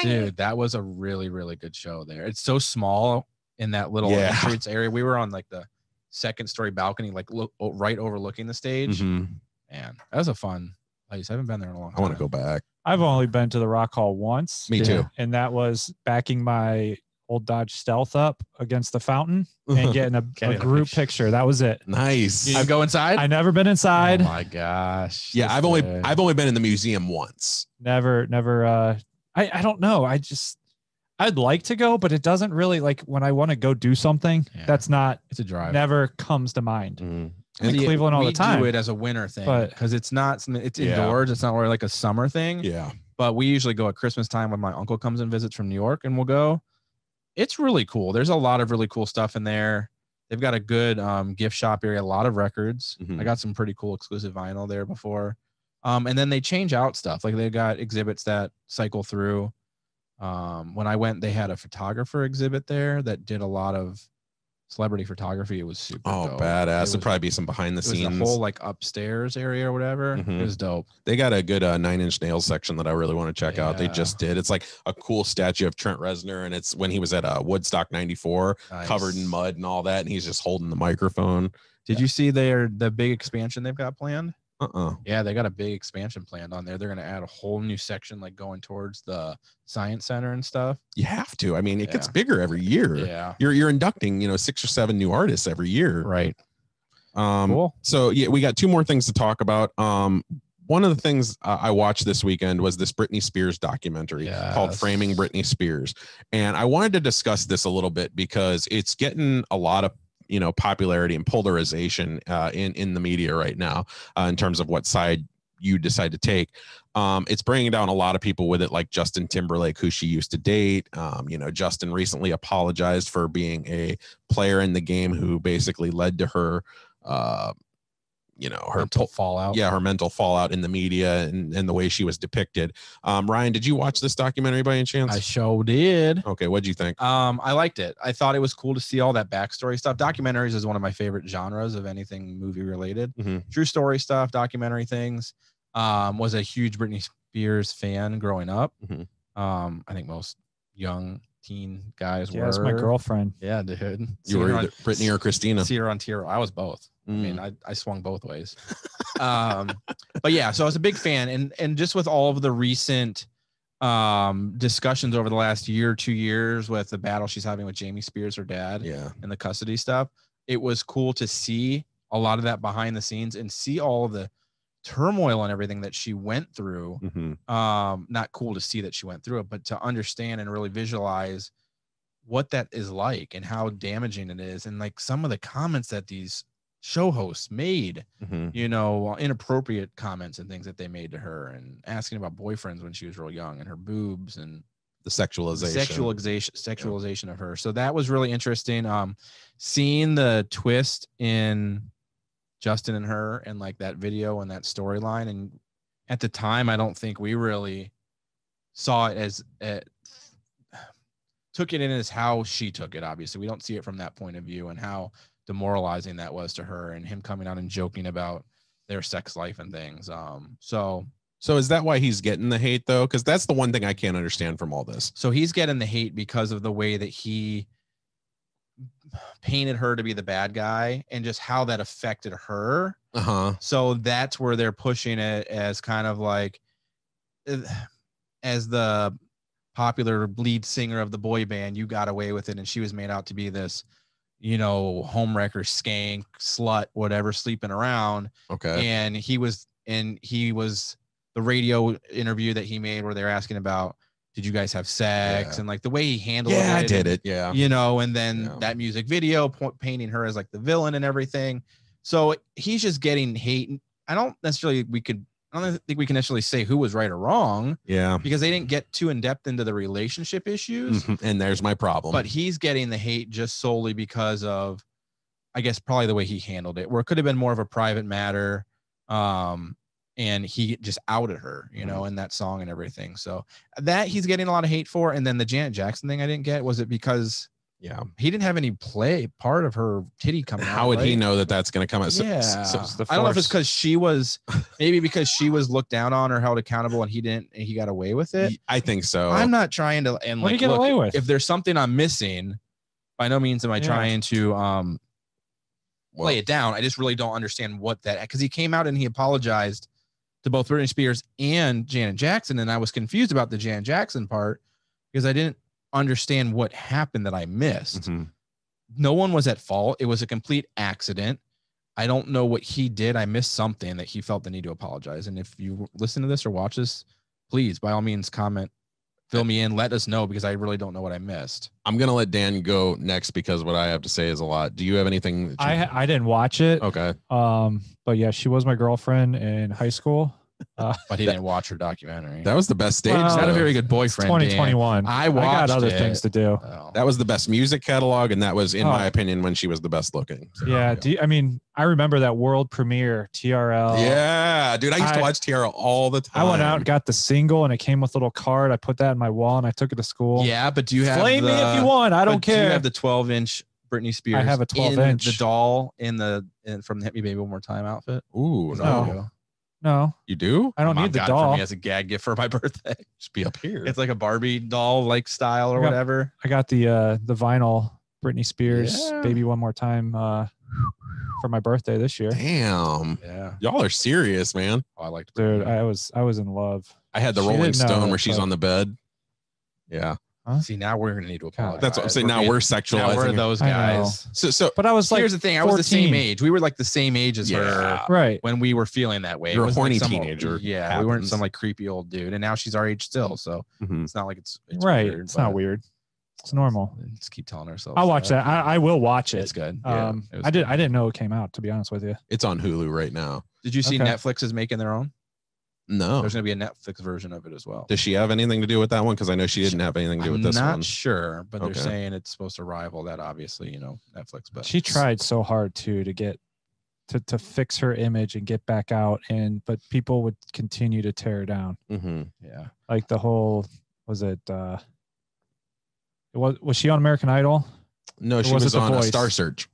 Dude, that was a really, really good show there. It's so small in that little entrance area. We were on like the 2nd story balcony, like right overlooking the stage. Man, that was a fun place. I haven't been there in a long time. I want to go back. I've only been to the Rock Hall once. Me too. And that was backing my old Dodge Stealth up against the fountain and getting a group picture. That was it. Nice. You go inside? I never been inside. Oh my gosh. Yeah, I've only been in the museum once. Never. I don't know. I'd like to go, but it doesn't really like when I want to go do something. That's not. It's a drive. Never comes to mind. Mm. In Cleveland all the time. We do it as a winter thing, because it's not. It's indoors. It's not like a summer thing. Yeah. But we usually go at Christmas time when my uncle comes and visits from New York, and we'll go. It's really cool. There's a lot of really cool stuff in there. They've got a good gift shop area, a lot of records. I got some pretty cool exclusive vinyl there before. And then they change out stuff. Like they've got exhibits that cycle through. When I went, they had a photographer exhibit there that did a lot of celebrity photography. It was super dope. Badass. There'd probably be some behind the scenes. The whole like upstairs area or whatever. It was dope. They got a good 9 Inch Nails section that I really want to check out. They just did. It's like a cool statue of Trent Reznor, and it's when he was at Woodstock 94, covered in mud and all that, and he's just holding the microphone. Did you see the big expansion they've got planned? Yeah, they got a big expansion planned on there. They're going to add a whole new section like going towards the science center and stuff. You have to. I mean, it gets bigger every year. Yeah. You're inducting, 6 or 7 new artists every year. Right. Cool. So yeah, we got 2 more things to talk about. One of the things I watched this weekend was this Britney Spears documentary called Framing Britney Spears. And I wanted to discuss this a little bit because it's getting a lot of popularity and polarization in the media right now in terms of what side you decide to take. It's bringing down a lot of people with it, like Justin Timberlake, who she used to date. Justin recently apologized for being a player in the game who basically led to her her mental fallout. Yeah, her mental fallout in the media and the way she was depicted. Ryan, did you watch this documentary by any chance? I sure did. Okay, what'd you think? I liked it. I thought it was cool to see all that backstory stuff. Documentaries is one of my favorite genres of anything movie related. True story stuff, documentary things. Was a huge Britney Spears fan growing up. I think most young teen guys were. That's my girlfriend. Yeah, dude. You were either Britney or Christina. See her on tier. I was both. I mean, I swung both ways. But yeah, so I was a big fan, and just with all of the recent discussions over the last year, 2 years with the battle she's having with Jamie Spears, her dad, and the custody stuff, it was cool to see a lot of that behind the scenes and see all of the turmoil and everything that she went through. Not cool to see that she went through it, but to understand and really visualize what that is like and how damaging it is, and like some of the comments that these show hosts made, inappropriate comments and things that they made to her, and asking about boyfriends when she was real young and her boobs and the sexualization of her. So that was really interesting. Seeing the twist in Justin and her and like that video and that storyline. And at the time, I don't think we really saw it as took it in as how she took it. Obviously, we don't see it from that point of view and how demoralizing that was to her, and him coming out and joking about their sex life and things. So is that why he's getting the hate though? Because that's the one thing I can't understand from all this. So he's getting the hate because of the way that he painted her to be the bad guy and just how that affected her. So that's where they're pushing it as kind of like, as the popular lead singer of the boy band, you got away with it, and she was made out to be this homewrecker, skank, slut, whatever, sleeping around. Okay. And he was the radio interview that he made where they're asking about, did you guys have sex? And like the way he handled it. Yeah, I did it. Yeah. And then that music video painting her as like the villain and everything. So he's just getting hate. I don't think we can necessarily say who was right or wrong. Yeah. Because they didn't get too in depth into the relationship issues. And there's my problem. But he's getting the hate just solely because of, I guess, probably the way he handled it, where it could have been more of a private matter. And he just outed her, in that song and everything. So that he's getting a lot of hate for. And then the Janet Jackson thing I didn't get, was it because he didn't have any part of her titty coming out? How would he know that that's going to come out? I don't know if it's because she was looked down on or held accountable, and he didn't, and he got away with it. I think so. I'm not trying to, and what do you get away with? If there's something I'm missing, by no means am I trying to play it down. I just really don't understand what that, because he came out and he apologized to both Britney Spears and Janet Jackson. And I was confused about the Janet Jackson part because I didn't understand what happened that I missed. No one was at fault. It was a complete accident. I don't know what he did. I missed something that he felt the need to apologize. And if you listen to this or watch this, please, by all means, comment fill me in. Let us know, because I really don't know what I missed. I'm gonna let Dan go next because what I have to say is a lot. Do you have anything? I didn't watch it. Okay. But yeah, she was my girlfriend in high school. But he didn't watch her documentary. That was the best stage. Well, Not a very good boyfriend. 2021. Dan. I got other things to do. Oh. That was the best music catalog, and that was, in my opinion, when she was the best looking. So, yeah. I remember that world premiere, TRL. Yeah, dude. I used to watch TRL all the time. I went out and got the single, and it came with a little card. I put that in my wall, and I took it to school. Yeah, but do you have Flame me if you want? I don't care. Do you have the 12-inch Britney Spears? I have a 12-inch. The doll from the Hit Me Baby One More Time outfit. Ooh, no. No, you do? I don't need the doll. For me as a gag gift for my birthday. Just be up here. It's like a Barbie doll like style or whatever. I got the vinyl Britney Spears Baby One More Time for my birthday this year. Damn. Yeah. Y'all are serious, man. Oh, I liked Dude, I was in love. I had the Rolling Stone where she's on the bed. Yeah. Huh? See, now we're gonna need to apologize. That's what I'm saying. Now we're sexualizing. Now we're those guys. So, but I was like, here's the thing. I was the same age. We were like the same age as her, right? When we were feeling that way. You're a horny like teenager. Yeah, we weren't some like creepy old dude, and now she's our age still. So it's not like it's right. Weird, it's not weird. It's normal. Let's keep telling ourselves. I'll watch that. I will watch it. It's good. I didn't know it came out, to be honest with you. It's on Hulu right now. Did you see Netflix is making their own? No. There's going to be a Netflix version of it as well. Does she have anything to do with that one? Because I know she didn't have anything to do with this one. I'm not sure, but they're saying it's supposed to rival that, obviously, Netflix. But she tried so hard to get to fix her image and get back out, but people would continue to tear her down. Mm-hmm. Yeah. Like the whole, was she on American Idol? No, she was on Star Search.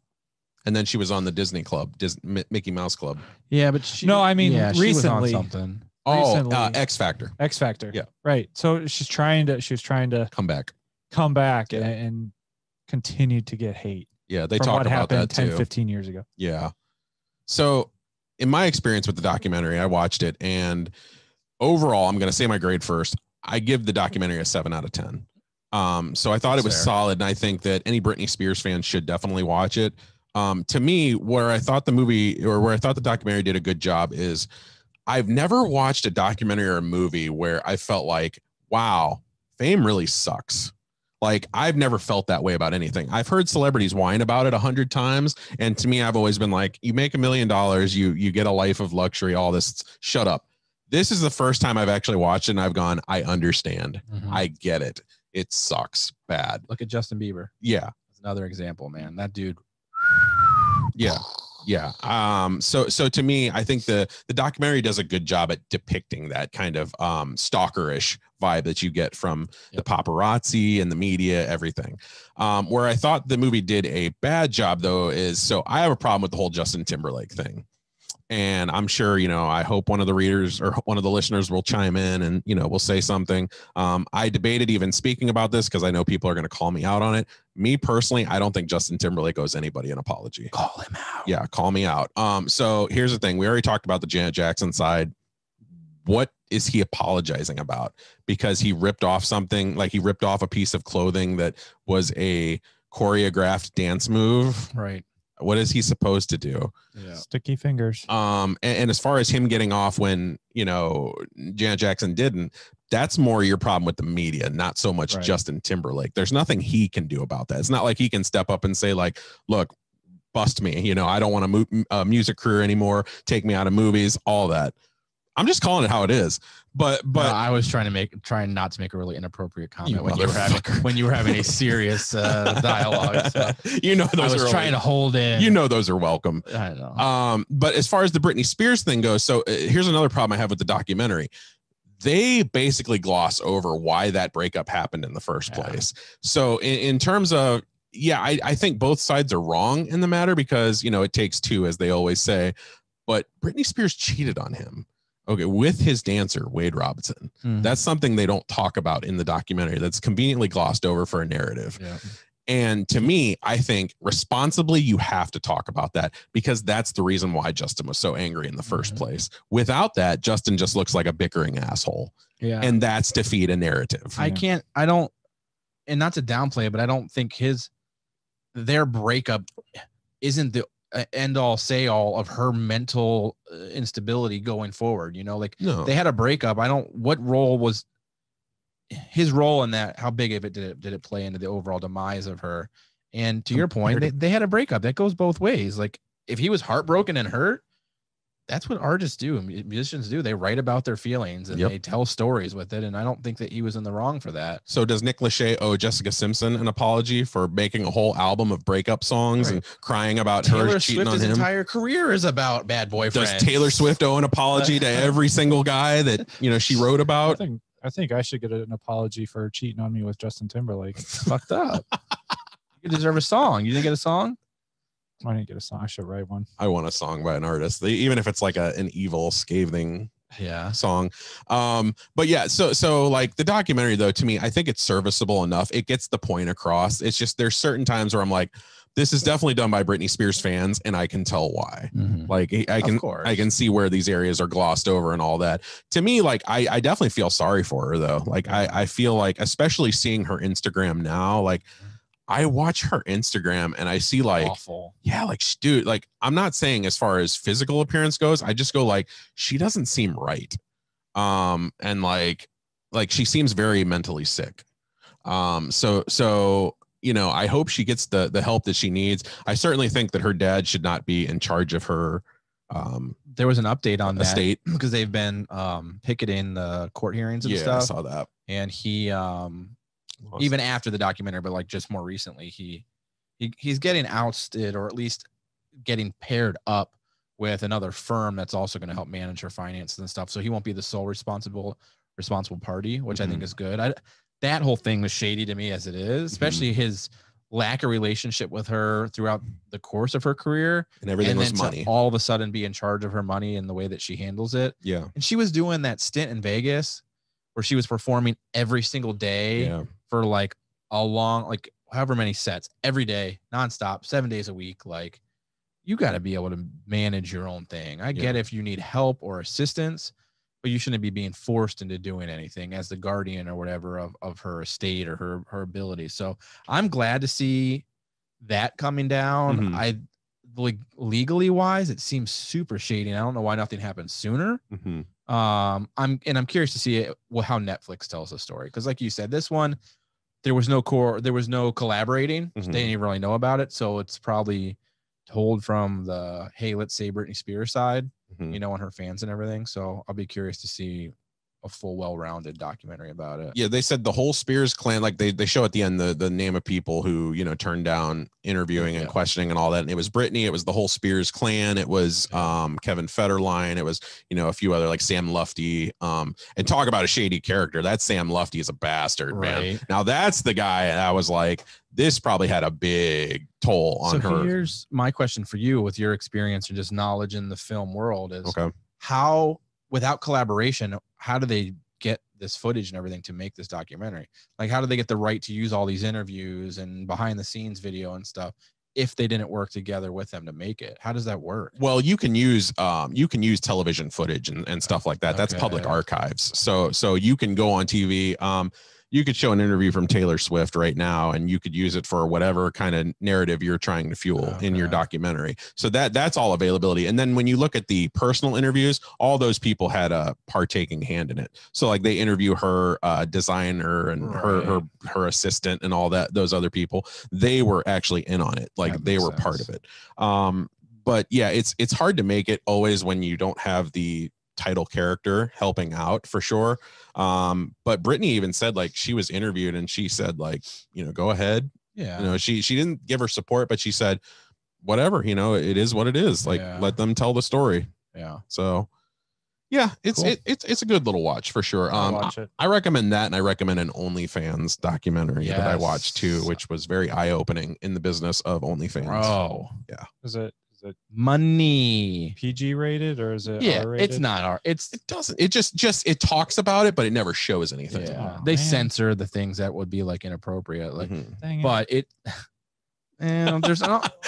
And then she was on the Disney Club, Mickey Mouse Club. Yeah, but she recently. Was on something. Oh, X Factor. X Factor. Yeah. Right. So she was trying to come back and continue to get hate. Yeah. They talked about that 10, 15 years ago. Yeah. So in my experience with the documentary, I watched it, and overall, I'm going to say my grade first. I give the documentary a 7 out of 10. So I thought it was solid. And I think that any Britney Spears fan should definitely watch it. To me, where I thought the documentary did a good job is I've never watched a documentary or a movie where I felt like, wow, fame really sucks. Like, I've never felt that way about anything. I've heard celebrities whine about it 100 times. And to me, I've always been like, you make $1 million, you get a life of luxury, all this, shut up. This is the first time I've actually watched it and I've gone, I understand. Mm-hmm. I get it. It sucks bad. Look at Justin Bieber. Yeah. That's another example, man. That dude. Yeah. Yeah. So to me, I think the documentary does a good job at depicting that kind of stalkerish vibe that you get from the paparazzi and the media, everything. Where I thought the movie did a bad job, though, is so I have a problem with the whole Justin Timberlake thing. And I'm sure, I hope one of the readers or one of the listeners will chime in and, will say something. I debated even speaking about this because I know people are going to call me out on it. Me personally, I don't think Justin Timberlake owes anybody an apology. Call him out. Yeah, call me out. So here's the thing. We already talked about the Janet Jackson side. What is he apologizing about? Because he ripped off something, like he ripped off a piece of clothing that was a choreographed dance move. Right. What is he supposed to do? Yeah. Sticky fingers. And as far as him getting off when, Janet Jackson didn't, that's more your problem with the media, not so much Justin Timberlake. There's nothing he can do about that. It's not like he can step up and say like, look, bust me. I don't want a music career anymore. Take me out of movies, all that. I'm just calling it how it is. But no, I was trying not to make a really inappropriate comment when you were having a serious dialogue. So those I was trying to hold in. Those are welcome. I know. But as far as the Britney Spears thing goes, so here's another problem I have with the documentary. They basically gloss over why that breakup happened in the first place. So in terms of, I think both sides are wrong in the matter because, it takes two, as they always say. But Britney Spears cheated on him. Okay, with his dancer, Wade Robinson. Mm-hmm. That's something they don't talk about in the documentary. That's conveniently glossed over for a narrative. Yeah. And to me, I think responsibly, you have to talk about that because that's the reason why Justin was so angry in the first place. Without that, Justin just looks like a bickering asshole. Yeah. And that's to feed a narrative. And not to downplay it, but I don't think their breakup isn't the end all say all of her mental instability going forward. No. They had a breakup. What role was his role in that, how big of it did it play into the overall demise of her? And to your point, they had a breakup. That goes both ways. Like if he was heartbroken and hurt, that's what artists do. Musicians do. They write about their feelings and they tell stories with it. And I don't think that he was in the wrong for that. So does Nick Lachey owe Jessica Simpson an apology for making a whole album of breakup songs and crying about her cheating on him? His entire career is about bad boyfriends. Does Taylor Swift owe an apology to every single guy that, she wrote about? I think I should get an apology for cheating on me with Justin Timberlake. Fucked up. You deserve a song. You didn't get a song? I didn't get a song. I should write one. I want a song by an artist, even if it's like an evil, scathing song. But yeah, so like the documentary though, to me, I think it's serviceable enough. It gets the point across. It's just there's certain times where I'm like, this is definitely done by Britney Spears fans, and I can tell why. Like I can see where these areas are glossed over and all that. To me, like I definitely feel sorry for her though. Like I feel like, especially seeing her Instagram now, like I watch her Instagram and I see like, like, dude, like, I'm not saying as far as physical appearance goes, I just go like, she doesn't seem right. And like she seems very mentally sick. So, I hope she gets the help that she needs. I certainly think that her dad should not be in charge of her. There was an update on estate that because they've been picketing the court hearings and stuff. I saw that. And he, even after the documentary, but like just more recently, he's getting ousted, or at least getting paired up with another firm that's also going to help manage her finances and stuff. So he won't be the sole responsible party, which I think is good. That whole thing was shady to me as it is, especially his lack of relationship with her throughout the course of her career, and everything was money. All of a sudden be in charge of her money and the way that she handles it. Yeah. And she was doing that stint in Vegas where she was performing every single day for like a long, like however many sets every day, nonstop, 7 days a week. Like you got to be able to manage your own thing. I get if you need help or assistance, but you shouldn't be being forced into doing anything as the guardian or whatever of her estate or her abilities. So I'm glad to see that coming down. I like legally wise, it seems super shady. And I don't know why nothing happened sooner. I'm curious to see how Netflix tells the story. Cause like you said, this one, there was no collaborating. They didn't even really know about it. So it's probably told from the, hey, let's say Britney Spears side, and her fans and everything. So I'll be curious to see a full, well-rounded documentary about it. Yeah, they said the whole Spears clan, like they show at the end the name of people who turned down interviewing and questioning and all that. And it was Britney, it was the whole Spears clan, it was Kevin Federline, it was a few other like Sam Lufty. And talk about a shady character. That Sam Lufty is a bastard, man. Now that's the guy I was like, this probably had a big toll on her. Here's my question for you, with your experience and just knowledge in the film world, is how, without collaboration, how do they get this footage and everything to make this documentary? Like, how do they get the right to use all these interviews and behind the scenes video and stuff if they didn't work together with them to make it? How does that work? Well, you can use television footage and stuff like that. That's public archives. So you can go on TV. You could show an interview from Taylor Swift right now, and you could use it for whatever kind of narrative you're trying to fuel in your documentary. So that's all availability. And then when you look at the personal interviews, all those people had a partaking hand in it. So like they interview her designer and her assistant and all that, those other people, they were actually in on it. Like they were part of it. But yeah, it's hard to make it always when you don't have the title character helping out, for sure. But Britney even said, like, she was interviewed and she said, like, go ahead. She didn't give her support, but she said, whatever, it is what it is. Like, let them tell the story. So yeah, it's a good little watch for sure. I recommend that, and I recommend an OnlyFans documentary that I watched too, which was very eye-opening in the business of OnlyFans. Oh yeah. Is it money PG rated, or is it R-rated? It's not R. It talks about it, but it never shows anything. They censor the things that would be like inappropriate, like but it and there's not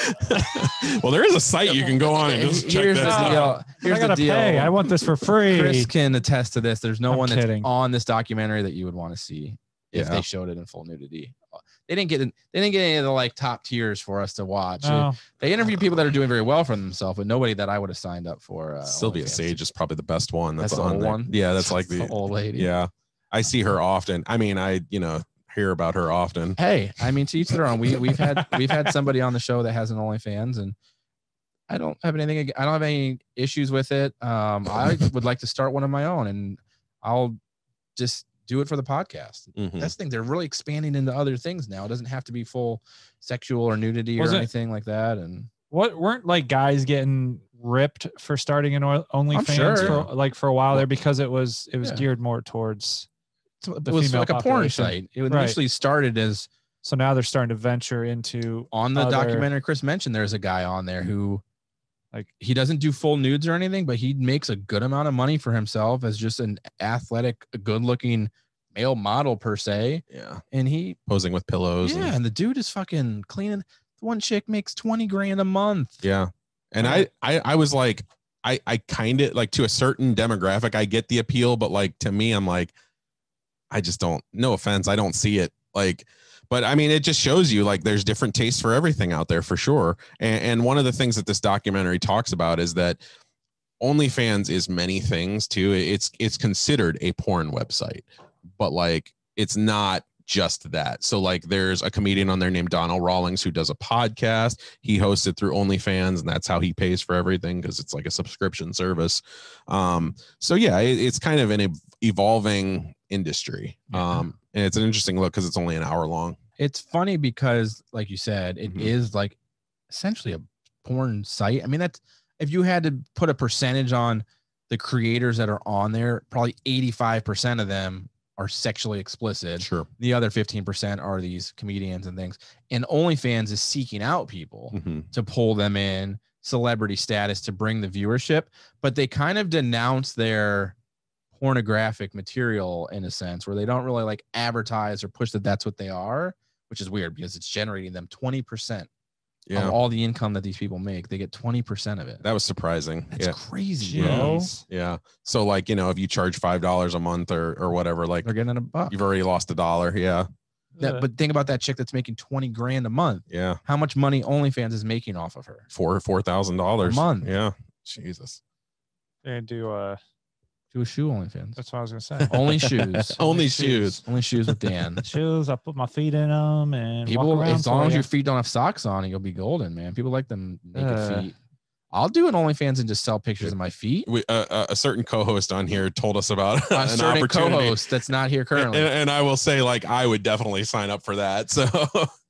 well, there is a site you can go on and just check that out. Here's the deal. I want this for free. Chris can attest to this. There's no one that's on this documentary that you would want to see if they showed it in full nudity. They didn't get any of the like top tiers for us to watch. They interview people that are doing very well for themselves, but nobody that I would have signed up for. Sylvia Sage is probably the best one. That's the old one. Yeah, that's like the old lady. Yeah. I see her often. I mean, I hear about her often. Hey, I mean, to each their own. We've had somebody on the show that has an OnlyFans, and I don't have any issues with it. I would like to start one of my own, and I'll just do it for the podcast. That's the thing. They're really expanding into other things now. It doesn't have to be full sexual or nudity or anything like that. And weren't like guys getting ripped for starting an OnlyFans for a while there, because it was geared more towards it was like a porn site. It initially started as, so now they're starting to venture into on the documentary Chris mentioned. There's a guy on there who, like, he doesn't do full nudes or anything, but he makes a good amount of money for himself as just an athletic, good-looking male model per se. Yeah. And he posing with pillows. Yeah. And the dude is fucking cleaning. The one chick makes $20,000 a month. Yeah. And I was like, I kind of like, to a certain demographic, I get the appeal, but like, to me, I'm like, I just don't, no offense, I don't see it. Like, but I mean, it just shows you like there's different tastes for everything out there for sure. And one of the things that this documentary talks about is that OnlyFans is many things too. It's considered a porn website, but like it's not just that. So like there's a comedian on there named Donald Rawlings who does a podcast. He hosts it through OnlyFans, and that's how he pays for everything because it's like a subscription service. So yeah, it's kind of an evolving industry. And it's an interesting look because it's only an hour long. It's funny because, like you said, it is like essentially a porn site. I mean, that's, if you had to put a percentage on the creators that are on there, probably 85% of them are sexually explicit. Sure. The other 15% are these comedians and things. And OnlyFans is seeking out people to pull them in, celebrity status, to bring the viewership, but they kind of denounce their pornographic material in a sense, where they don't really like advertise or push that that's what they are, which is weird because it's generating them 20% of all the income that these people make. They get 20% of it. That was surprising. That's crazy, bro. Yeah. So like, if you charge $5 a month or whatever, like they're getting $1. You've already lost $1. Yeah. But think about that chick that's making $20,000 a month. Yeah. How much money OnlyFans is making off of her? $4,000 a month. Yeah. Jesus. They do a shoe OnlyFans. That's what I was gonna say. Only shoes. Only shoes. Only shoes with Dan. Shoes. I put my feet in them, and people, as long as your feet don't have socks on, you'll be golden, man. People like them naked feet. I'll do an OnlyFans and just sell pictures of my feet. A certain co-host on here told us about a certain co-host that's not here currently, and I will say, like, I would definitely sign up for that. So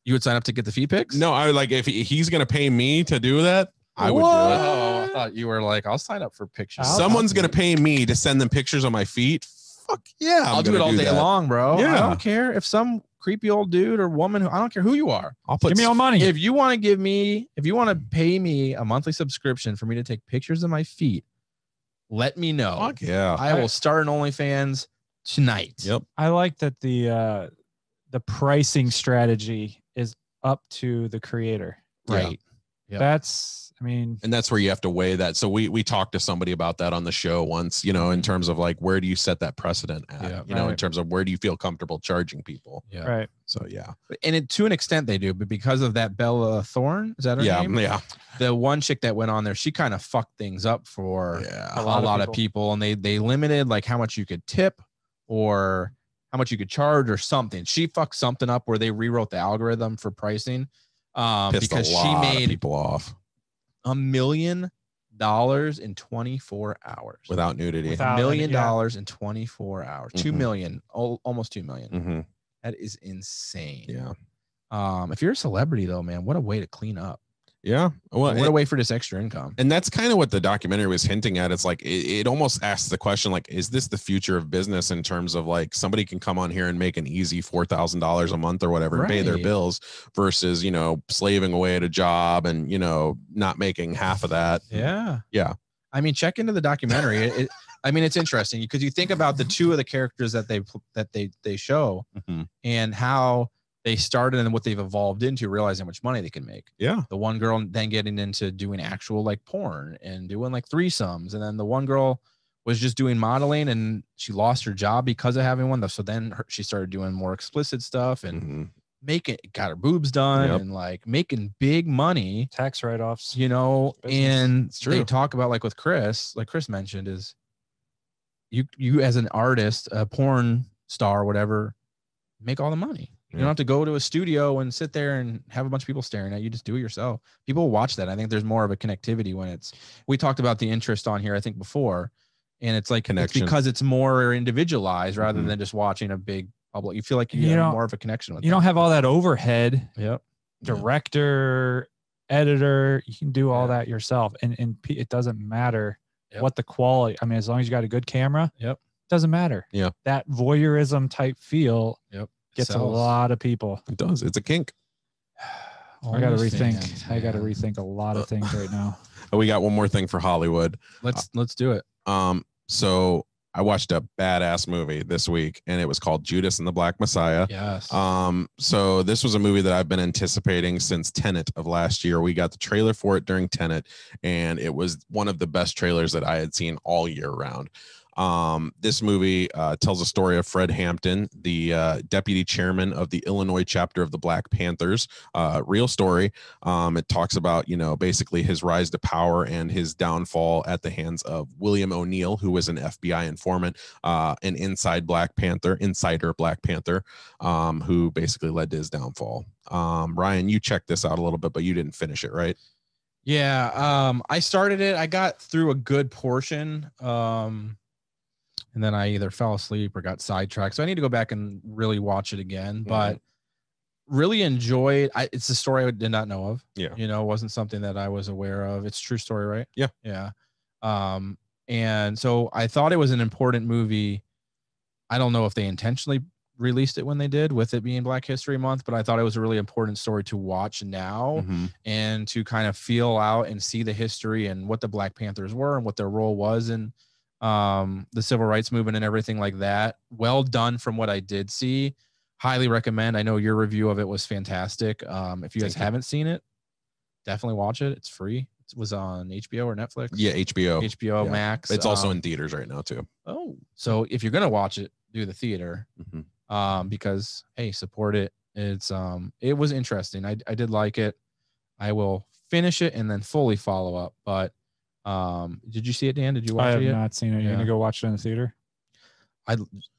you would sign up to get the feet pics? No, I would, like, if he's gonna pay me to do that, I would do it. Oh, I thought you were like, I'll sign up for pictures. Someone's gonna pay me to send them pictures of my feet. Fuck yeah, I'll do it all day long, bro. Yeah, I don't care if some creepy old dude or woman, I don't care who you are. Give me all money. If you want to pay me a monthly subscription for me to take pictures of my feet, let me know. Fuck yeah. I will start an OnlyFans tonight. Yep. I like that the pricing strategy is up to the creator. Right. Yep. That's, I mean, and that's where you have to weigh that. So we talked to somebody about that on the show once, in terms of like, where do you set that precedent at, in terms of where do you feel comfortable charging people? Yeah. Right. So, yeah. And to an extent they do, but because of that Bella Thorne, is that her name? Yeah. The one chick that went on there, she kind of fucked things up for a lot of people. And they limited like how much you could tip or how much you could charge or something. She fucked something up where they rewrote the algorithm for pricing. Because she made people off $1 million in 24 hours without nudity. $1 million in 24 hours. 2 million, almost 2 million. That is insane. Yeah. If you're a celebrity though, man, what a way to clean up. Yeah. Well, what a way for this extra income. And that's kind of what the documentary was hinting at. It's like, it almost asks the question, like, is this the future of business in terms of like somebody can come on here and make an easy $4,000 a month or whatever and pay their bills versus, slaving away at a job and, not making half of that. Yeah. Yeah. I mean, check into the documentary. It's interesting because you think about the two of the characters that they show and how they started and what they've evolved into, realizing how much money they can make. Yeah. The one girl then getting into doing actual like porn and doing like threesomes. And then the one girl was just doing modeling and she lost her job because of having one. So then she started doing more explicit stuff and got her boobs done and like making big money. Tax write-offs. And they talk about like with Chris, like Chris mentioned, is you as an artist, a porn star or whatever, make all the money. You don't have to go to a studio and sit there and have a bunch of people staring at you. Just do it yourself. People will watch that. I think there's more of a connectivity when we talked about the interest on here, I think before, and it's like it's because it's more individualized rather than just watching a big public. You feel like you have more of a connection with you. Don't have all that overhead. Yep. Director, editor, you can do all that yourself. And it doesn't matter what the quality. I mean, as long as you got a good camera, it doesn't matter. Yeah. That voyeurism type feel gets a lot of people. It does. It's a kink. I got to rethink. I got to rethink a lot of things right now. We got one more thing for Hollywood. Let's do it. So I watched a badass movie this week, and it was called Judas and the Black Messiah. Yes. So this was a movie that I've been anticipating since Tenet of last year. We got the trailer for it during Tenet, and it was one of the best trailers that I had seen all year round. This movie tells a story of Fred Hampton, the deputy chairman of the Illinois chapter of the Black Panthers. Real story. It talks about, basically his rise to power and his downfall at the hands of William O'Neill, who was an FBI informant, an insider Black Panther, who basically led to his downfall. Ryan, you checked this out a little bit, but you didn't finish it, right? Yeah. I started it. I got through a good portion. And then I either fell asleep or got sidetracked. So I need to go back and really watch it again, but really enjoyed. It's a story I did not know of. Yeah. It wasn't something that I was aware of. It's a true story, right? Yeah. Yeah. And so I thought it was an important movie. I don't know if they intentionally released it when they did, with it being Black History Month, but I thought it was a really important story to watch now and to kind of feel out and see the history and what the Black Panthers were and what their role was in the civil rights movement and everything like that. Well done from what I did see. Highly recommend. I know your review of it was fantastic. If you guys haven't seen it, definitely watch it. It's free. It was on HBO or Netflix. Yeah, HBO Max. It's also in theaters right now too. Oh, so if you're gonna watch it, do the theater. Because hey, support it. It's it was interesting. I did like it. I will finish it and then fully follow up. But did you see it, Dan? Did you watch it yet? I have not seen it. You're gonna go watch it in the theater?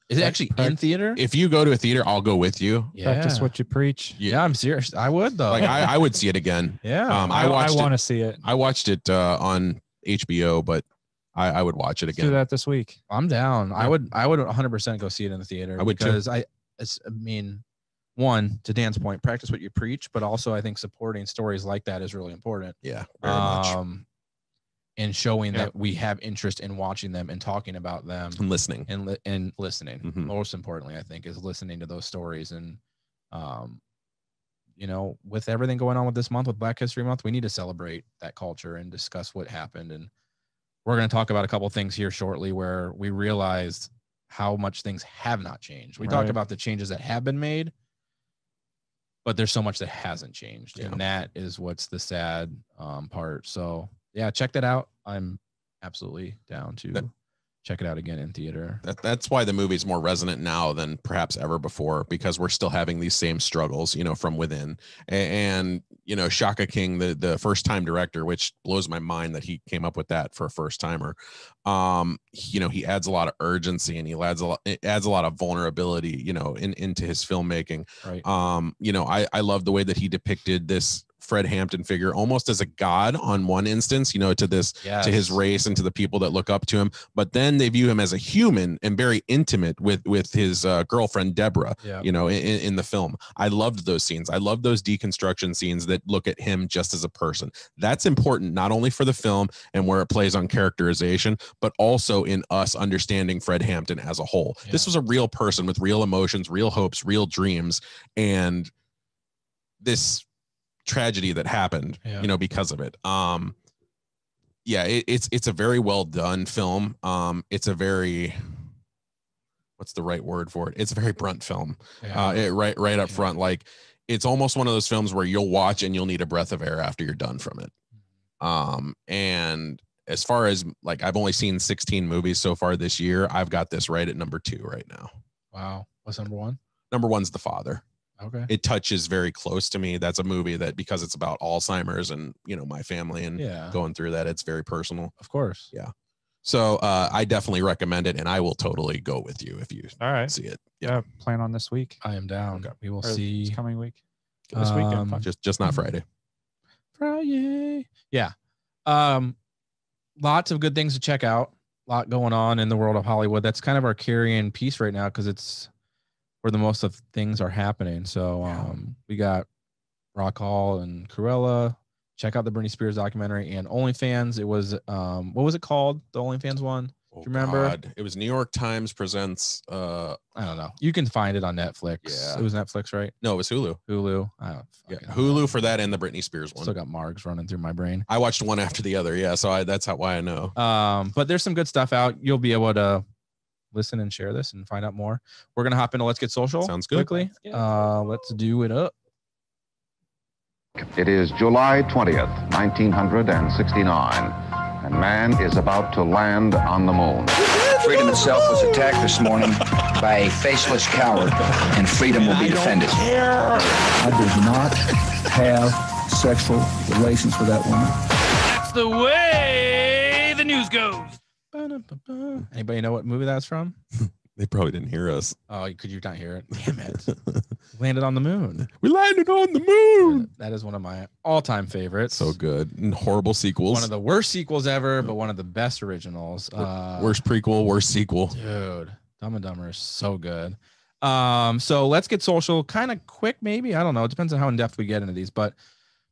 Is it actually in theater? If you go to a theater, I'll go with you. Yeah. Practice what you preach. Yeah, I'm serious. I would though. Like I would see it again. Yeah. I want to see it. I watched it on HBO, but I would watch it again. Let's do that this week. I'm down. Yeah. I would 100% go see it in the theater. I would because I mean, one, to Dan's point, practice what you preach, but also I think supporting stories like that is really important. Yeah, very much. And showing that we have interest in watching them and talking about them and listening and listening. Most importantly, I think, is listening to those stories. And, with everything going on with this month, with Black History Month, we need to celebrate that culture and discuss what happened. And we're going to talk about a couple of things here shortly where we realized how much things have not changed. We talked about the changes that have been made, but there's so much that hasn't changed. Yeah. And that is what's the sad part. So yeah, check that out. I'm absolutely down to check it out again in theater. That's why the movie's more resonant now than perhaps ever before, because we're still having these same struggles, from within. And Shaka King, the first time director, which blows my mind that he came up with that for a first timer. He adds a lot of urgency and he adds a lot of vulnerability, into his filmmaking. Right. I love the way that he depicted this Fred Hampton figure almost as a god on one instance, to his race and to the people that look up to him. But then they view him as a human and very intimate with his girlfriend, Deborah, in the film. I loved those scenes. I love those deconstruction scenes that look at him just as a person. That's important, not only for the film and where it plays on characterization, but also in us understanding Fred Hampton as a whole. Yeah. This was a real person with real emotions, real hopes, real dreams, and this tragedy that happened, because of it. It's a very well done film. It's a very, what's the right word for it? It's a very blunt film. Right up front. Like, it's almost one of those films where you'll watch and you'll need a breath of air after you're done from it. And as far as I've only seen 16 movies so far this year. I've got this right at number 2 right now. Wow. What's number 1? Number 1's The Father. Okay. It touches very close to me. That's a movie that, because it's about Alzheimer's and, my family and going through that, it's very personal. Of course. Yeah. So I definitely recommend it, and I will totally go with you if you see it. Yeah, plan on this week. I am down. Okay. We will Or see this coming week. This weekend. Just not Friday. Friday. Yeah. Lots of good things to check out. A lot going on in the world of Hollywood. That's kind of our carrying piece right now because it's where the most of things are happening. So we got Rock Hall and Cruella. Check out the Britney Spears documentary and OnlyFans. It was what was it called? The OnlyFans one? Do you remember? God. It was New York Times presents I don't know. You can find it on Netflix. Yeah. It was Netflix, right? No, it was Hulu. Hulu. I don't Hulu for that and the Britney Spears one. Still got Margs running through my brain. I watched one after the other. Yeah, so that's why I know. But there's some good stuff out. You'll be able to listen and share this and find out more. We're gonna hop into Let's Get Social. Sounds good. Quickly. Let's do it up. It is July 20th, 1969, and man is about to land on the moon. Freedom itself was attacked this morning by a faceless coward, and freedom will be defended. I did not have sexual relations with that woman. That's the way the news goes. Anybody know what movie that's from? They probably didn't hear us. Oh, could you not hear it? Damn it. Landed on the moon. We landed on the moon. That is one of my all-time favorites. So good. And horrible sequels. One of the worst sequels ever, but one of the best originals. Worst prequel, worst sequel. Dude, Dumb and Dumber is so good. So Let's Get Social. Kind of quick, maybe. I don't know. It depends on how in-depth we get into these, but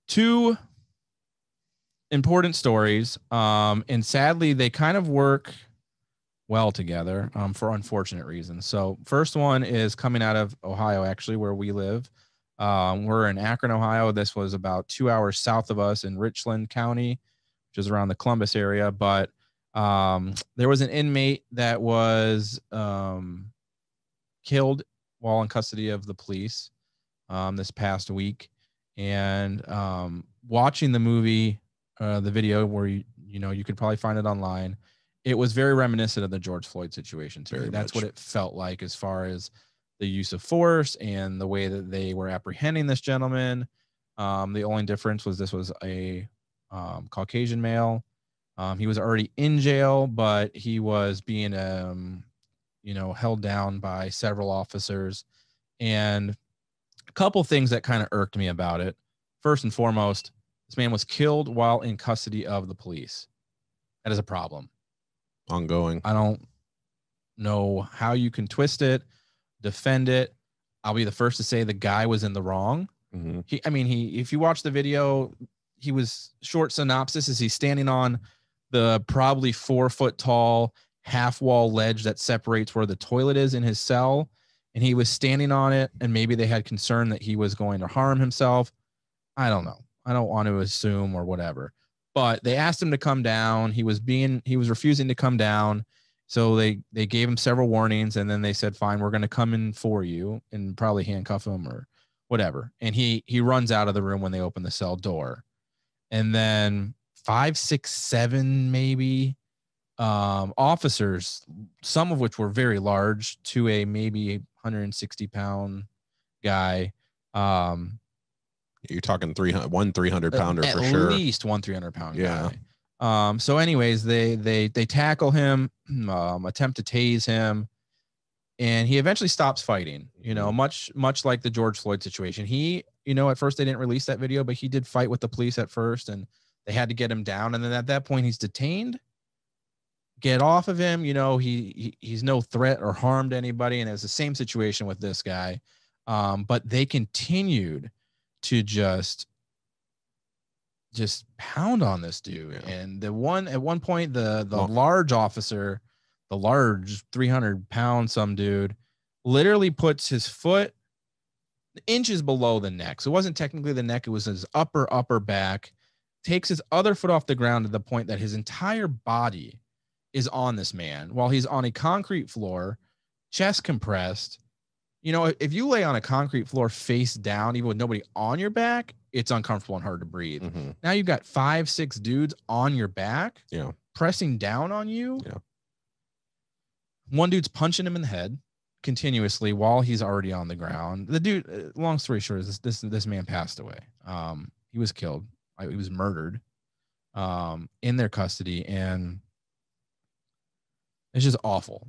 2 important stories. And sadly, they kind of work well together for unfortunate reasons. So first one is coming out of Ohio, actually, where we live. We're in Akron, Ohio. This was about 2 hours south of us in Richland County, which is around the Columbus area. But there was an inmate that was killed while in custody of the police this past week. And watching the movie, the video where you could probably find it online, it was very reminiscent of the George Floyd situation to me. That's what it felt like as far as the use of force and the way that they were apprehending this gentleman. The only difference was this was a Caucasian male. He was already in jail, but he was being, held down by several officers. And a couple things that kind of irked me about it. First and foremost, this man was killed while in custody of the police. That is a problem. Ongoing. I don't know how you can twist it, defend it. I'll be the first to say the guy was in the wrong. Mm-hmm. If you watch the video, he was short synopsis is he's standing on the probably 4 foot tall half wall ledge that separates where the toilet is in his cell. And he was standing on it, and maybe they had concern that he was going to harm himself. I don't know. I don't want to assume or whatever. But they asked him to come down. He was refusing to come down. So they gave him several warnings, and then they said, fine, we're going to come in for you and probably handcuff him or whatever. And he runs out of the room when they open the cell door. And then 5, 6, 7, maybe officers, some of which were very large, to a maybe 160-pound guy. You're talking 300 pounder for sure. At least 300-pound guy. So anyways, they tackle him, attempt to tase him, and he eventually stops fighting, much like the George Floyd situation. He, at first they didn't release that video, but he did fight with the police at first, and they had to get him down. And then at that point he's detained, get off of him. He's no threat or harm to anybody. And it was the same situation with this guy. But they continued to just pound on this dude. Yeah. And at one point, the large officer, the large 300-pound some dude, literally puts his foot inches below the neck. So it wasn't technically the neck. It was his upper back, takes his other foot off the ground to the point that his entire body is on this man while he's on a concrete floor, chest compressed. If you lay on a concrete floor face down, even with nobody on your back, it's uncomfortable and hard to breathe. Mm-hmm. Now you've got 5, 6 dudes on your back, pressing down on you. Yeah. One dude's punching him in the head continuously while he's already on the ground. The dude, long story short, is this man passed away. He was killed. He was murdered in their custody. And It's just awful.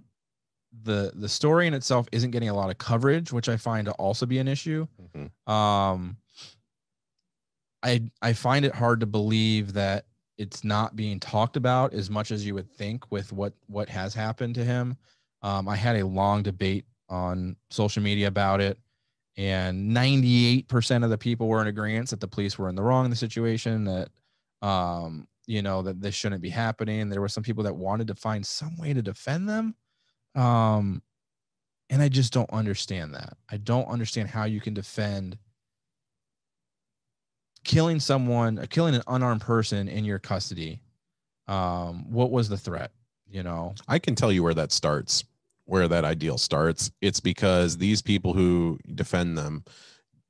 The story in itself isn't getting a lot of coverage, which I find to also be an issue. I find it hard to believe that it's not being talked about as much as you would think with what has happened to him. I had a long debate on social media about it, and 98% of the people were in agreement that the police were in the wrong in the situation, that that this shouldn't be happening. There were some people that wanted to find some way to defend them. And I just don't understand that. I don't understand how you can defend killing an unarmed person in your custody. What was the threat? I can tell you where that starts, where that ideal starts. It's because these people who defend them,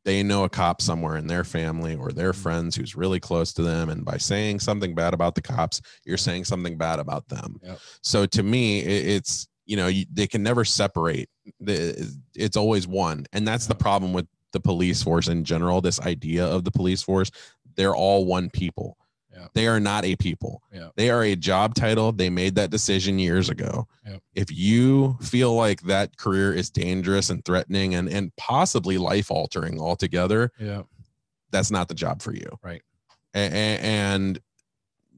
they know a cop somewhere in their family or their friends who's really close to them. And by saying something bad about the cops, you're saying something bad about them. Yep. So to me, it's, they can never separate. It's always one. And that's the problem with the police force in general. This idea of the police force, they're all one people. Yep. They are not a people. Yep. They are a job title. They made that decision years ago. Yep. If you feel like that career is dangerous and threatening and possibly life altering altogether, that's not the job for you. Right. And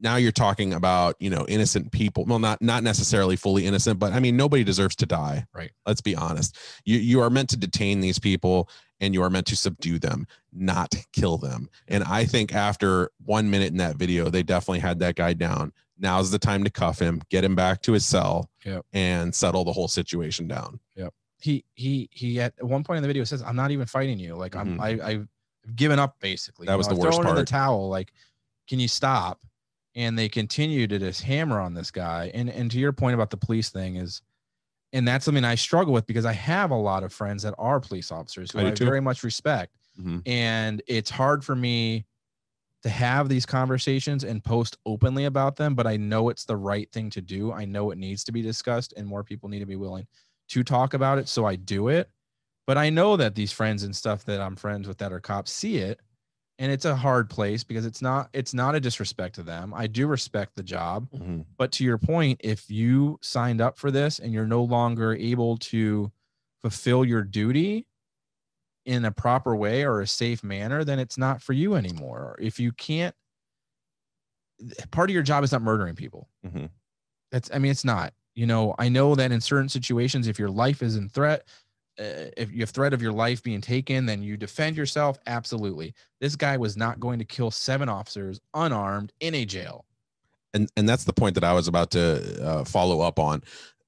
now you're talking about, innocent people. Well, not necessarily fully innocent, but I mean, nobody deserves to die. Right. Let's be honest. You are meant to detain these people and you are meant to subdue them, not kill them. And I think after 1 minute in that video, they definitely had that guy down. Now's the time to cuff him, get him back to his cell, and settle the whole situation down. Yep. He at one point in the video says, "I'm not even fighting you. Like I've given up basically." That was the worst part. In the towel. Like, can you stop? And they continue to just hammer on this guy. And to your point about the police thing and that's something I struggle with because I have a lot of friends that are police officers who I very much respect. And it's hard for me to have these conversations and post openly about them, but I know it's the right thing to do. I know it needs to be discussed and more people need to be willing to talk about it. So I do it, but I know that these friends and stuff that I'm friends with that are cops see it. And it's a hard place because it's not a disrespect to them. I do respect the job. But to your point, if you signed up for this and you're no longer able to fulfill your duty in a proper way or a safe manner, then it's not for you anymore. If you can't, part of your job is not murdering people. It's not, I know that in certain situations, if your life is in threat, if you have threat of your life being taken, then you defend yourself. Absolutely. This guy was not going to kill 7 officers unarmed in a jail. And that's the point that I was about to follow up on.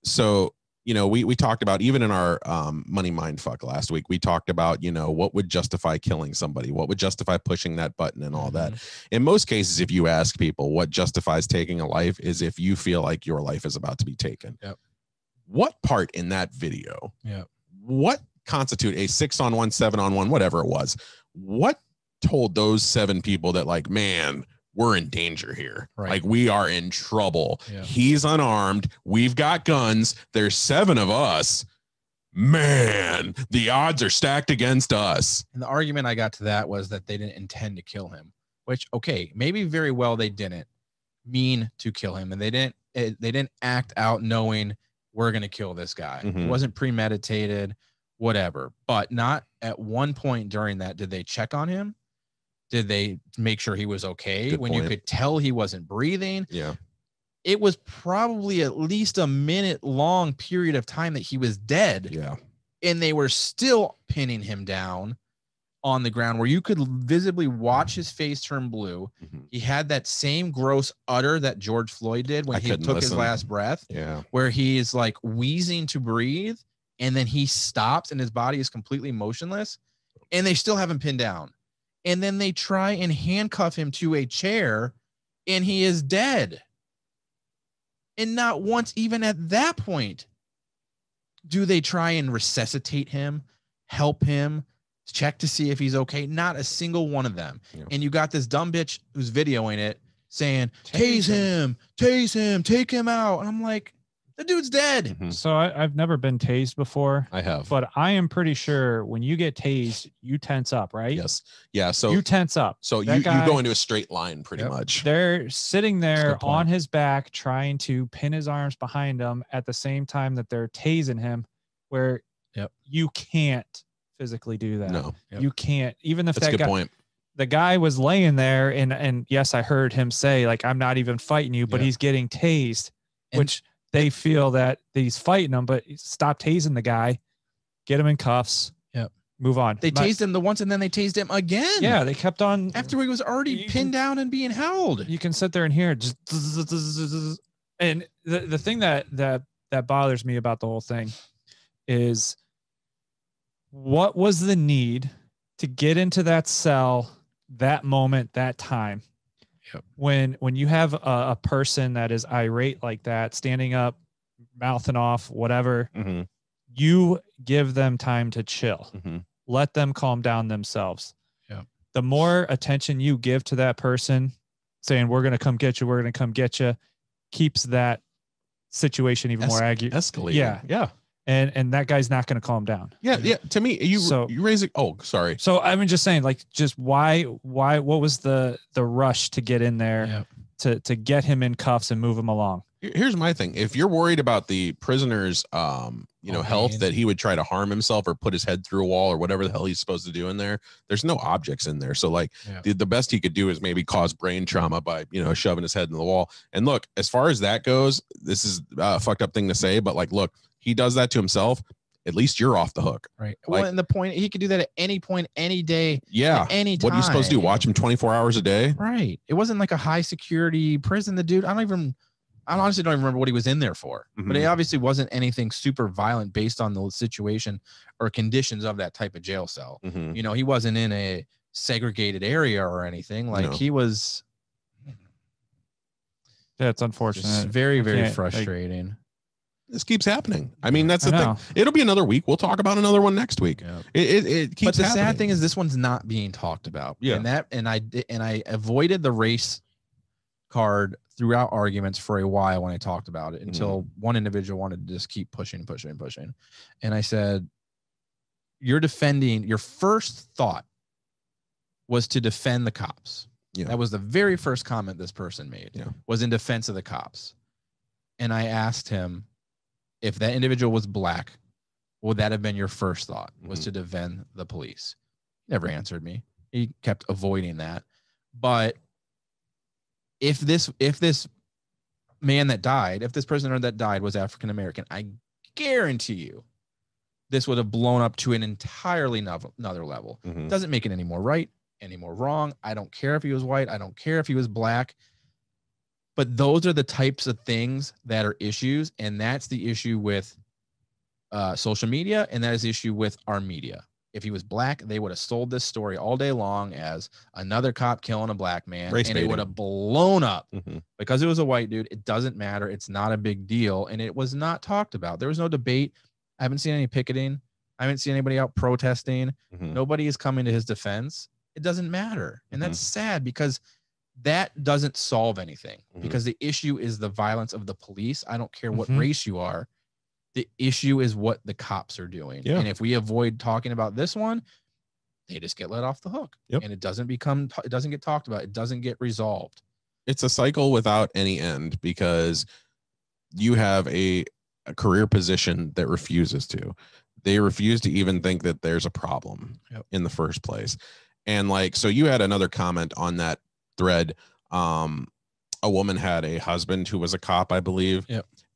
So, we talked about, even in our money mindfuck last week, we talked about, what would justify killing somebody? What would justify pushing that button and all that? In most cases, if you ask people what justifies taking a life is if you feel like your life is about to be taken. What part in that video? What constitute a 6-on-1, 7-on-1, whatever it was? What told those 7 people that, like, man, we're in danger here? Right. Like, we are in trouble. He's unarmed. We've got guns. There's 7 of us. Man, the odds are stacked against us. And the argument I got to that was that they didn't intend to kill him, which, okay, maybe very well they didn't mean to kill him. And they didn't act out knowing we're going to kill this guy. It wasn't premeditated, whatever. But not at one point during that did they check on him. Did they make sure he was okay? Good when point. You could tell he wasn't breathing. It was probably at least a minute long period of time that he was dead. And they were still pinning him down on the ground where you could visibly watch his face turn blue. He had that same gross utter that George Floyd did when he took his last breath, where he is like wheezing to breathe. And then he stops and his body is completely motionless and they still have him pinned down. And then they try and handcuff him to a chair and he is dead. And not once, even at that point, do they try and resuscitate him, help him, check to see if he's okay. Not a single one of them. And you got this dumb bitch who's videoing it saying, tase him, take him out. And I'm like, The dude's dead. Mm-hmm. So I've never been tased before. I have. But I am pretty sure when you get tased, you tense up, right? Yes. Yeah. So you tense up. So you go into a straight line pretty much. They're sitting there on his back, trying to pin his arms behind him at the same time that they're tasing him, where you can't physically do that. No. You can't. Even if That's a good point. The guy was laying there and yes, I heard him say, like, I'm not even fighting you, but he's getting tased, which they feel that he's fighting them, but stop tasing the guy, get him in cuffs, move on. They tased him the once and then they tased him again. Yeah, they kept on after he was already pinned down and being held. You can sit there and hear it just, and the thing that bothers me about the whole thing is, what was the need to get into that cell, that moment, that time? When you have a person that is irate like that, standing up, mouthing off, whatever, you give them time to chill. Let them calm down themselves. The more attention you give to that person, saying, we're going to come get you, we're going to come get you, keeps that situation even more escalating. Yeah. And that guy's not going to calm down. Yeah. To me, you raise it. Oh, sorry. So I'm just saying, like, just why, what was the rush to get in there to get him in cuffs and move him along? Here's my thing. If you're worried about the prisoner's, health, that he would try to harm himself or put his head through a wall or whatever the hell he's supposed to do in there, there's no objects in there. So like the best he could do is maybe cause brain trauma by, shoving his head in the wall. And look, as far as that goes, this is a fucked up thing to say, but like, look, he does that to himself. At least you're off the hook. Right. Like, well, and the point, he could do that at any point, any day. Yeah. At any time. What are you supposed to do? Watch him 24 hours a day? Right. It wasn't like a high security prison. The dude, I honestly don't even remember what he was in there for, but it obviously wasn't anything super violent based on the situation or conditions of that type of jail cell. He wasn't in a segregated area or anything. Like he was. That's unfortunate. Very, very frustrating. This keeps happening. I mean, that's the thing. It'll be another week. We'll talk about another one next week. It keeps. But the happening. sad thing is, this one's not being talked about. Yeah. And I avoided the race card throughout arguments for a while when I talked about it, until one individual wanted to just keep pushing. And I said, your first thought was to defend the cops. Yeah. That was the very first comment this person made, was in defense of the cops. And I asked him, if that individual was black, would that have been your first thought, was to defend the police? Never answered me. He kept avoiding that. But if this man that died, if this prisoner that died was African-American, I guarantee you this would have blown up to an entirely another level. Doesn't make it any more right, any more wrong. I don't care if he was white. I don't care if he was black. But those are the types of things that are issues. And that's the issue with social media. And that is the issue with our media. If he was black, they would have sold this story all day long as another cop killing a black man. And it would have blown up. Because it was a white dude. It doesn't matter. It's not a big deal. And it was not talked about. There was no debate. I haven't seen any picketing. I haven't seen anybody out protesting. Nobody is coming to his defense. It doesn't matter. And that's sad, because that doesn't solve anything, because the issue is the violence of the police. I don't care what race you are. The issue is what the cops are doing. Yeah. And if we avoid talking about this one, they just get let off the hook. And it doesn't get talked about. It doesn't get resolved. It's a cycle without any end, because you have a career position that refuses to. They refuse to even think that there's a problem in the first place. And like, so you had another comment on that thread. A woman had a husband who was a cop, I believe.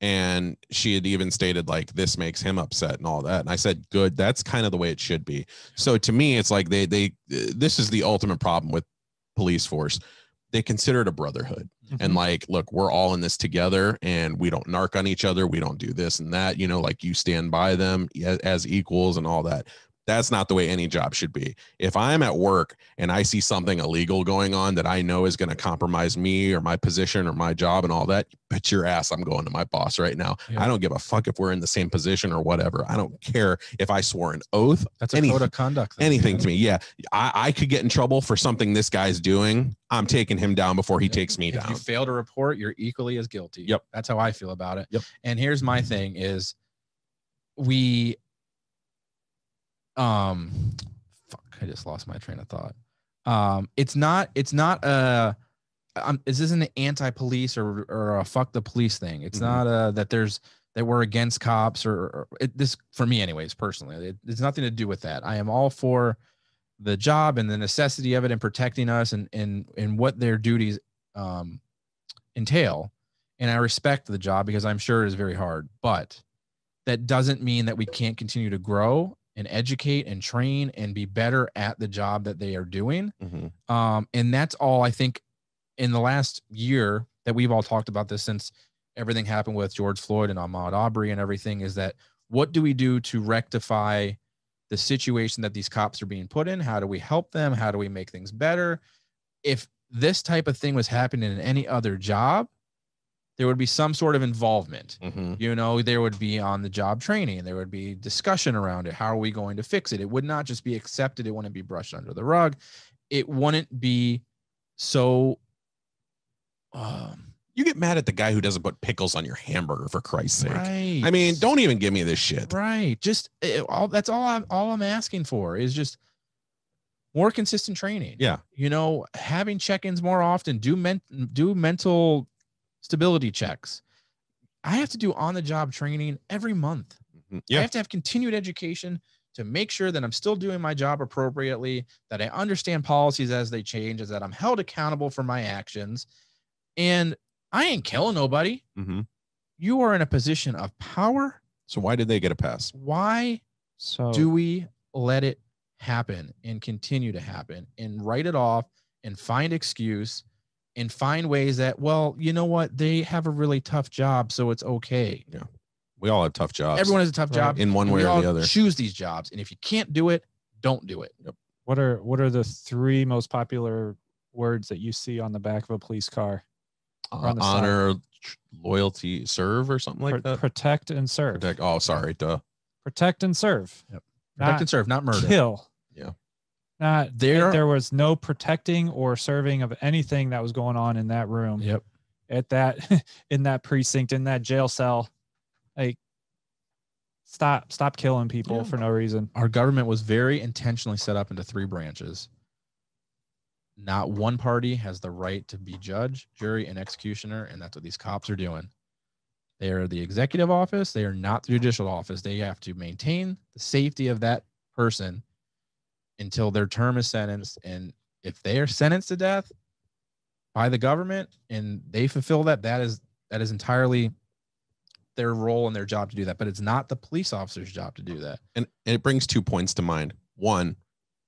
And she had even stated like, this makes him upset and all that. And I said, good, that's kind of the way it should be. So to me, it's like this is the ultimate problem with police force. They consider it a brotherhood. And like, look, we're all in this together, and we don't narc on each other. We don't do this and that, like you stand by them as equals and all that. That's not the way any job should be. If I'm at work and I see something illegal going on that I know is going to compromise me or my position or my job and all that, bet your ass I'm going to my boss right now. I don't give a fuck if we're in the same position or whatever. I don't care if I swore an oath. That's a code of conduct thing, anything to me. Yeah. I could get in trouble for something this guy's doing. I'm taking him down before he takes me down. If you fail to report, you're equally as guilty. Yep. That's how I feel about it. Yep. And here's my thing is fuck, I just lost my train of thought. This isn't an anti-police or a fuck the police thing. It's not that we're against cops or this, for me anyways, personally, it's nothing to do with that. I am all for the job and the necessity of it and protecting us and what their duties entail. And I respect the job because I'm sure it is very hard, but that doesn't mean that we can't continue to grow and educate and train and be better at the job that they are doing. And that's all I think in the last year that we've all talked about this since everything happened with George Floyd and Ahmaud Arbery and everything, is that what do we do to rectify the situation that these cops are being put in? How do we help them? How do we make things better? If this type of thing was happening in any other job, there would be some sort of involvement. You know, there would be on the job training. There would be discussion around it. How are we going to fix it? It would not just be accepted. It wouldn't be brushed under the rug. It wouldn't be so. You get mad at the guy who doesn't put pickles on your hamburger, for Christ's sake. Right. I mean, don't even give me this shit. Right. Just that's all I'm asking for is just more consistent training. Yeah. You know, having check-ins more often, do mental stability checks. I have to do on-the-job training every month. I have to have continued education to make sure that I'm still doing my job appropriately, that I understand policies as they change, is that I'm held accountable for my actions. And I ain't killing nobody. You are in a position of power. So why did they get a pass? Why do we let it happen and continue to happen and write it off and find excuse and find ways that, well, you know what? They have a really tough job, so it's okay. Yeah. We all have tough jobs. Everyone has a tough job in one way or the other. Choose these jobs. And if you can't do it, don't do it. Yep. What are the 3 most popular words that you see on the back of a police car? Honor, loyalty, serve, or something like that. Protect and serve. Oh, sorry. Duh. Protect and serve. Yep. Protect and serve, not murder. Kill. Yeah. There was no protecting or serving of anything that was going on in that room. Yep. At that, in that precinct, in that jail cell. Like, stop killing people for no reason. Our government was very intentionally set up into 3 branches. Not one party has the right to be judge, jury, and executioner, and that's what these cops are doing. They are the executive office. They are not the judicial office. They have to maintain the safety of that person until their term is sentenced. And if they are sentenced to death by the government and they fulfill that, that is entirely their role and their job to do that. But it's not the police officer's job to do that. And it brings 2 points to mind. One,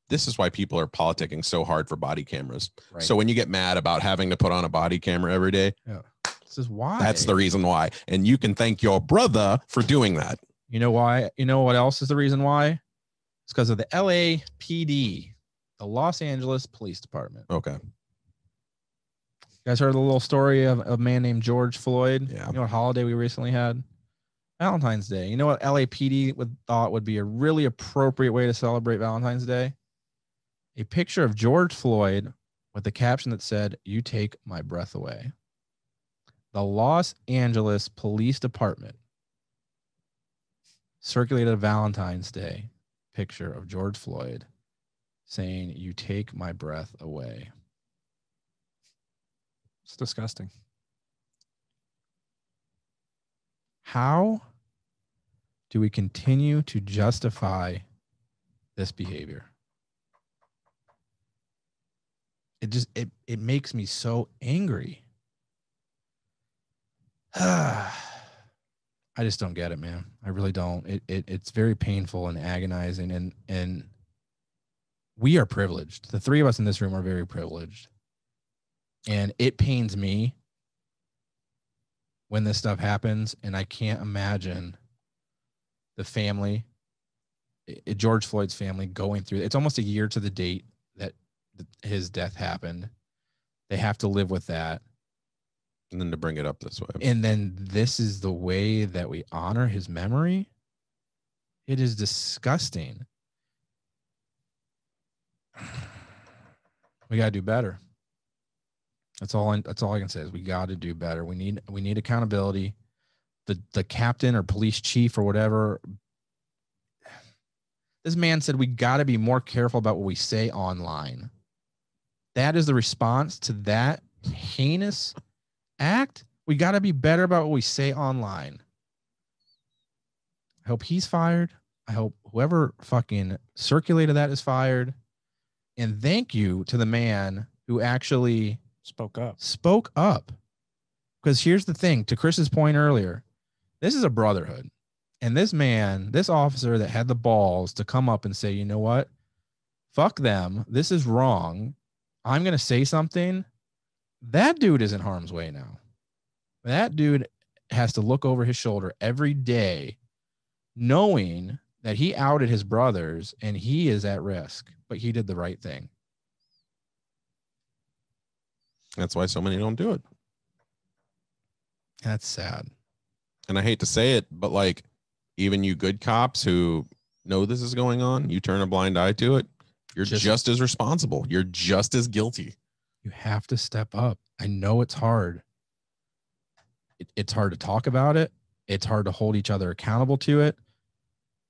this is why people are politicking so hard for body cameras. Right. So when you get mad about having to put on a body camera every day, this is why. That's the reason why. And you can thank your brother for doing that. You know why? You know what else is the reason why? It's because of the LAPD, the Los Angeles Police Department. Okay. You guys heard the little story of a man named George Floyd? Yeah. You know what holiday we recently had? Valentine's Day. You know what LAPD thought would be a really appropriate way to celebrate Valentine's Day? A picture of George Floyd with the caption that said, "You take my breath away." The Los Angeles Police Department circulated a Valentine's Day picture of George Floyd saying, "You take my breath away." It's disgusting. How do we continue to justify this behavior? It makes me so angry. I just don't get it, man. I really don't. It's very painful and agonizing, and we are privileged. The 3 of us in this room are very privileged. And it pains me when this stuff happens, and I can't imagine the family George Floyd's family going through, it's almost a year to the date that his death happened. They have to live with that. And then to bring it up this way. And then this is the way that we honor his memory. It is disgusting. We got to do better. That's all I can say is we got to do better. We need accountability. The captain or police chief or whatever, this man said we got to be more careful about what we say online. That is the response to that heinous act. We got to be better about what we say online. I hope he's fired. I hope whoever fucking circulated that is fired. And thank you to the man who actually spoke up. Because here's the thing, to Chris's point earlier, this is a brotherhood. And this man, this officer that had the balls to come up and say, you know what? Fuck them. This is wrong. I'm going to say something. That dude is in harm's way now. That dude has to look over his shoulder every day knowing that he outed his brothers and he is at risk, but he did the right thing. That's why so many don't do it. That's sad. And I hate to say it, but like, even you good cops who know this is going on, you turn a blind eye to it, you're just as responsible. You're just as guilty. You have to step up. I know it's hard. It's hard to talk about it. It's hard to hold each other accountable to it.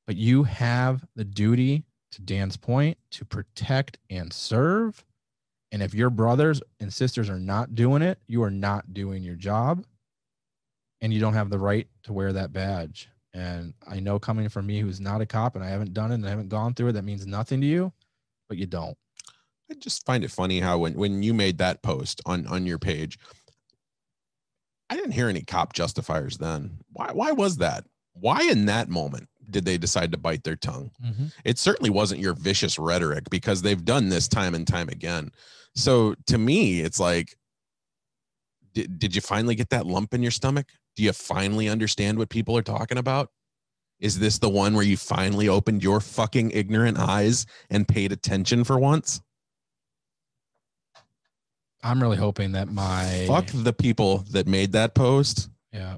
But you have the duty, to Dan's point, to protect and serve. And if your brothers and sisters are not doing it, you are not doing your job. And you don't have the right to wear that badge. And I know, coming from me, who's not a cop, and I haven't done it and I haven't gone through it, that means nothing to you, but you don't. I just find it funny how when you made that post on your page, I didn't hear any cop justifiers then. Why was that? Why in that moment did they decide to bite their tongue? Mm-hmm. It certainly wasn't your vicious rhetoric, because they've done this time and time again. So to me, it's like, did you finally get that lump in your stomach? Do you finally understand what people are talking about? Is this the one where you finally opened your fucking ignorant eyes and paid attention for once? I'm really hoping that fuck the people that made that post. Yeah.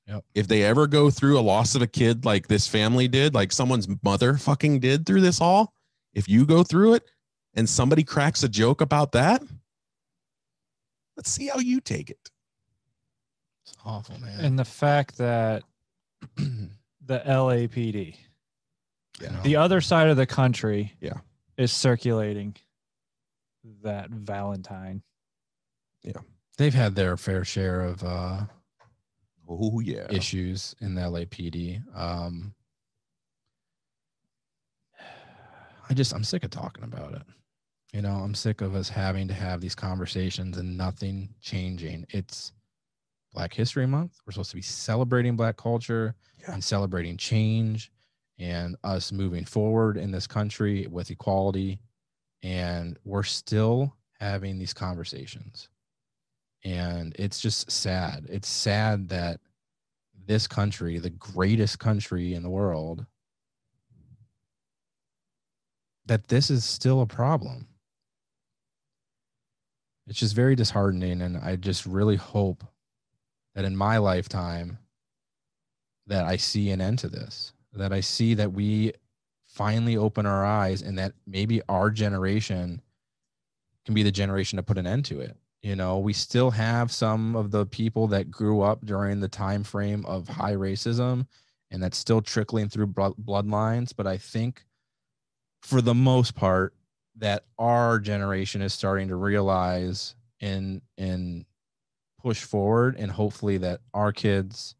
Yep. If they ever go through a loss of a kid like this family did, like someone's mother fucking did through this all, if you go through it and somebody cracks a joke about that, let's see how you take it. It's awful, man. And the fact that the LAPD, the other side of the country, is circulating that Valentine. Yeah. They've had their fair share of issues in the LAPD. I'm sick of talking about it. You know, I'm sick of us having to have these conversations and nothing changing. It's Black History Month. We're supposed to be celebrating Black culture and celebrating change and us moving forward in this country with equality. And we're still having these conversations. And it's just sad. It's sad that this country, the greatest country in the world, that this is still a problem. It's just very disheartening. And I just really hope that in my lifetime that I see an end to this, that I see that we finally open our eyes and that maybe our generation can be the generation to put an end to it. You know, we still have some of the people that grew up during the time frame of high racism, and that's still trickling through bloodlines. But I think for the most part that our generation is starting to realize and push forward, and hopefully that our kids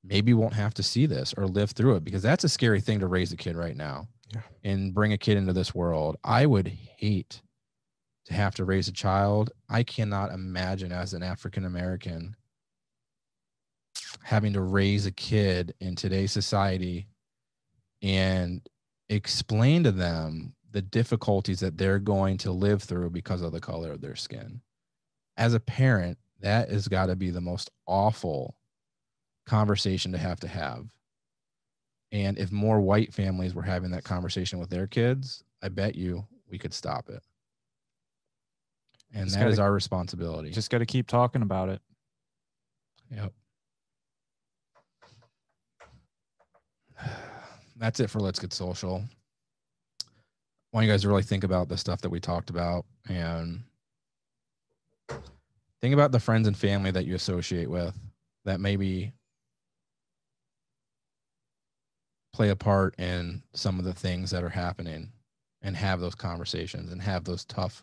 maybe won't have to see this or live through it, because that's a scary thing to raise a kid right now and bring a kid into this world. I would hate to have to raise a child. I cannot imagine as an African-American having to raise a kid in today's society and explain to them the difficulties that they're going to live through because of the color of their skin. As a parent, that has got to be the most awful conversation to have. And if more white families were having that conversation with their kids, I bet you we could stop it. And that is our responsibility. Just got to keep talking about it. Yep. That's it for Let's Get Social. I want you guys to really think about the stuff that we talked about and think about the friends and family that you associate with that maybe play a part in some of the things that are happening, and have those conversations and have those tough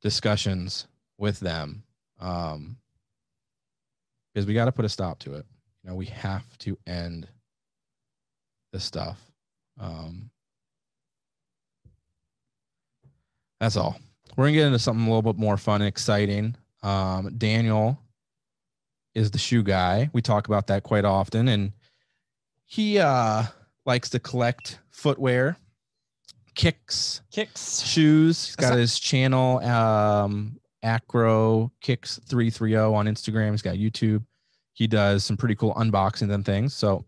discussions with them. Because we got to put a stop to it. You know, we have to end this stuff. That's all. We're gonna get into something a little bit more fun and exciting. Daniel is the shoe guy. We talk about that quite often, and he likes to collect footwear, kicks, shoes. He's got his channel, Acro Kicks 330 on Instagram. He's got YouTube. He does some pretty cool unboxings and things. So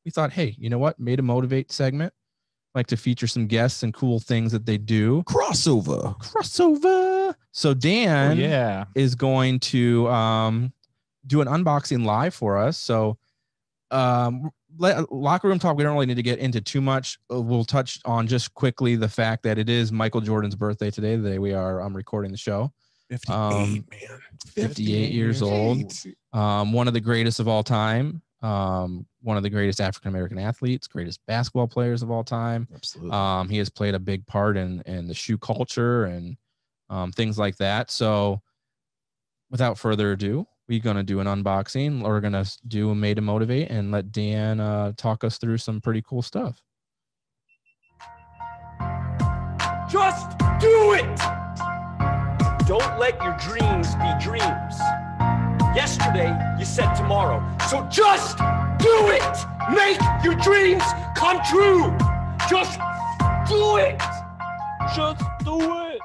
we thought, hey, you know what? Made a Motivate segment. Like to feature some guests and cool things that they do. Crossover. So Dan is going to do an unboxing live for us. So locker room talk, we don't really need to get into too much. We'll touch on just quickly the fact that it is Michael Jordan's birthday today, the day we are recording the show. 58, man. 58 years old. One of the greatest of all time. One of the greatest African-American athletes, greatest basketball players of all time. Absolutely. He has played a big part in the shoe culture and things like that. So without further ado, we're going to do an unboxing. We're going to do a Made to Motivate and let Dan talk us through some pretty cool stuff. Just do it! Don't let your dreams be dreams. Yesterday, you said tomorrow. So just do it! Make your dreams come true! Just do it! Just do it!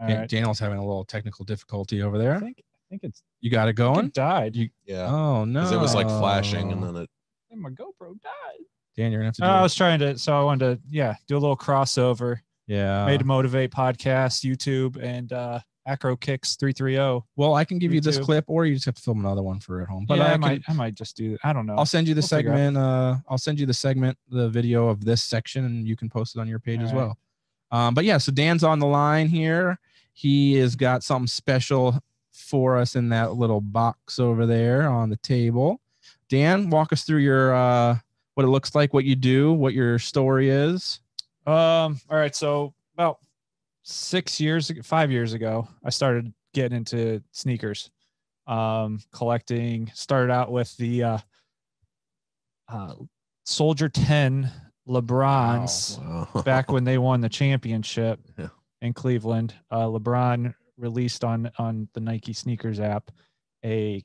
Right. Daniel's having a little technical difficulty over there. I think it's... You got it going? It died. Yeah. Oh, no. Because it was like flashing and then it... And my GoPro died. Dan, you're going to have to do I was trying to... So I wanted to, do a little crossover. Yeah. Made to Motivate podcast, YouTube, and Acro Kicks 330. Well, I can give you this clip, or you just have to film another one for at home. But I might just do. I don't know. I'll send you the segment. I'll send you the segment, the video of this section, and you can post it on your page as well. But yeah, so Dan's on the line here. He has got something special for us in that little box over there on the table. Dan, walk us through your what it looks like, what you do, what your story is. All right. So about 5 years ago, I started getting into sneakers, collecting. Started out with the Soldier 10 LeBrons back when they won the championship in Cleveland. LeBron released on the Nike sneakers app a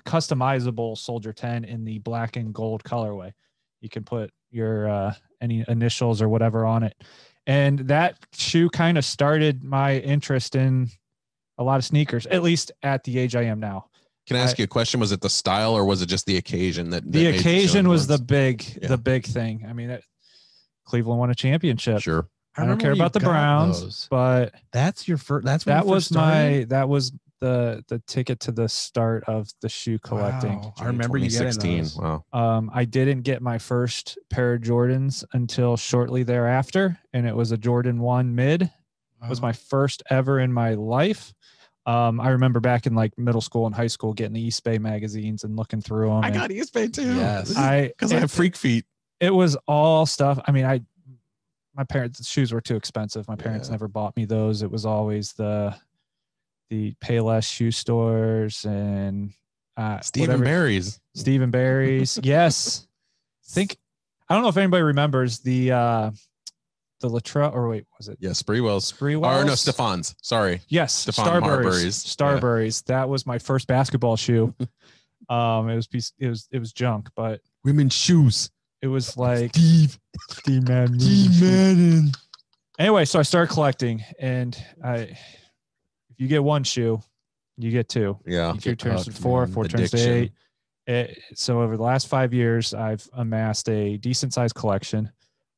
customizable Soldier 10 in the black and gold colorway. You can put your any initials or whatever on it. And that shoe kind of started my interest in a lot of sneakers, at least at the age I am now. Can I ask you a question? Was it the style or was it just the occasion that the occasion was the big thing? I mean, Cleveland won a championship. Sure. I don't care about the Browns, but that's your first. That was the ticket to the start of the shoe collecting. Wow. I remember you getting those. Wow. I didn't get my first pair of Jordans until shortly thereafter, and it was a Jordan 1 mid. It was my first ever in my life. I remember back in like middle school and high school getting the East Bay magazines and looking through them. I got East Bay too. Yes. Because I have freak feet. It was all stuff. I mean, my parents' shoes were too expensive. My parents never bought me those. It was always the Payless shoe stores and Stephen Barry's. Yes. I don't know if anybody remembers the Latra, or wait, was it? Yeah, Spreewell's. Or no, Stefan's. Sorry. Yes, Stefan Marbury's. Starburys. That was my first basketball shoe. It was junk, but women's shoes. It was like Steve Madden. Anyway, so I started collecting, and if you get one shoe, you get two. Yeah. Two turns to four turns to 8. So over the last 5 years, I've amassed a decent sized collection.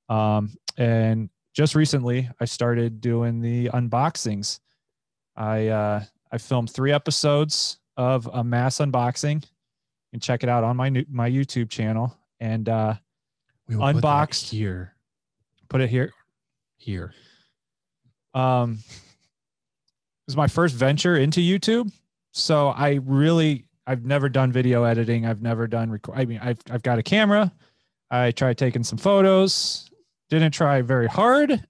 And just recently I started doing the unboxings. I filmed 3 episodes of a mass unboxing. You can check it out on my YouTube channel. And we will unboxed put here. Put it here. Here. It was my first venture into YouTube. So I've never done video editing. I've never done I've got a camera. I tried taking some photos. Didn't try very hard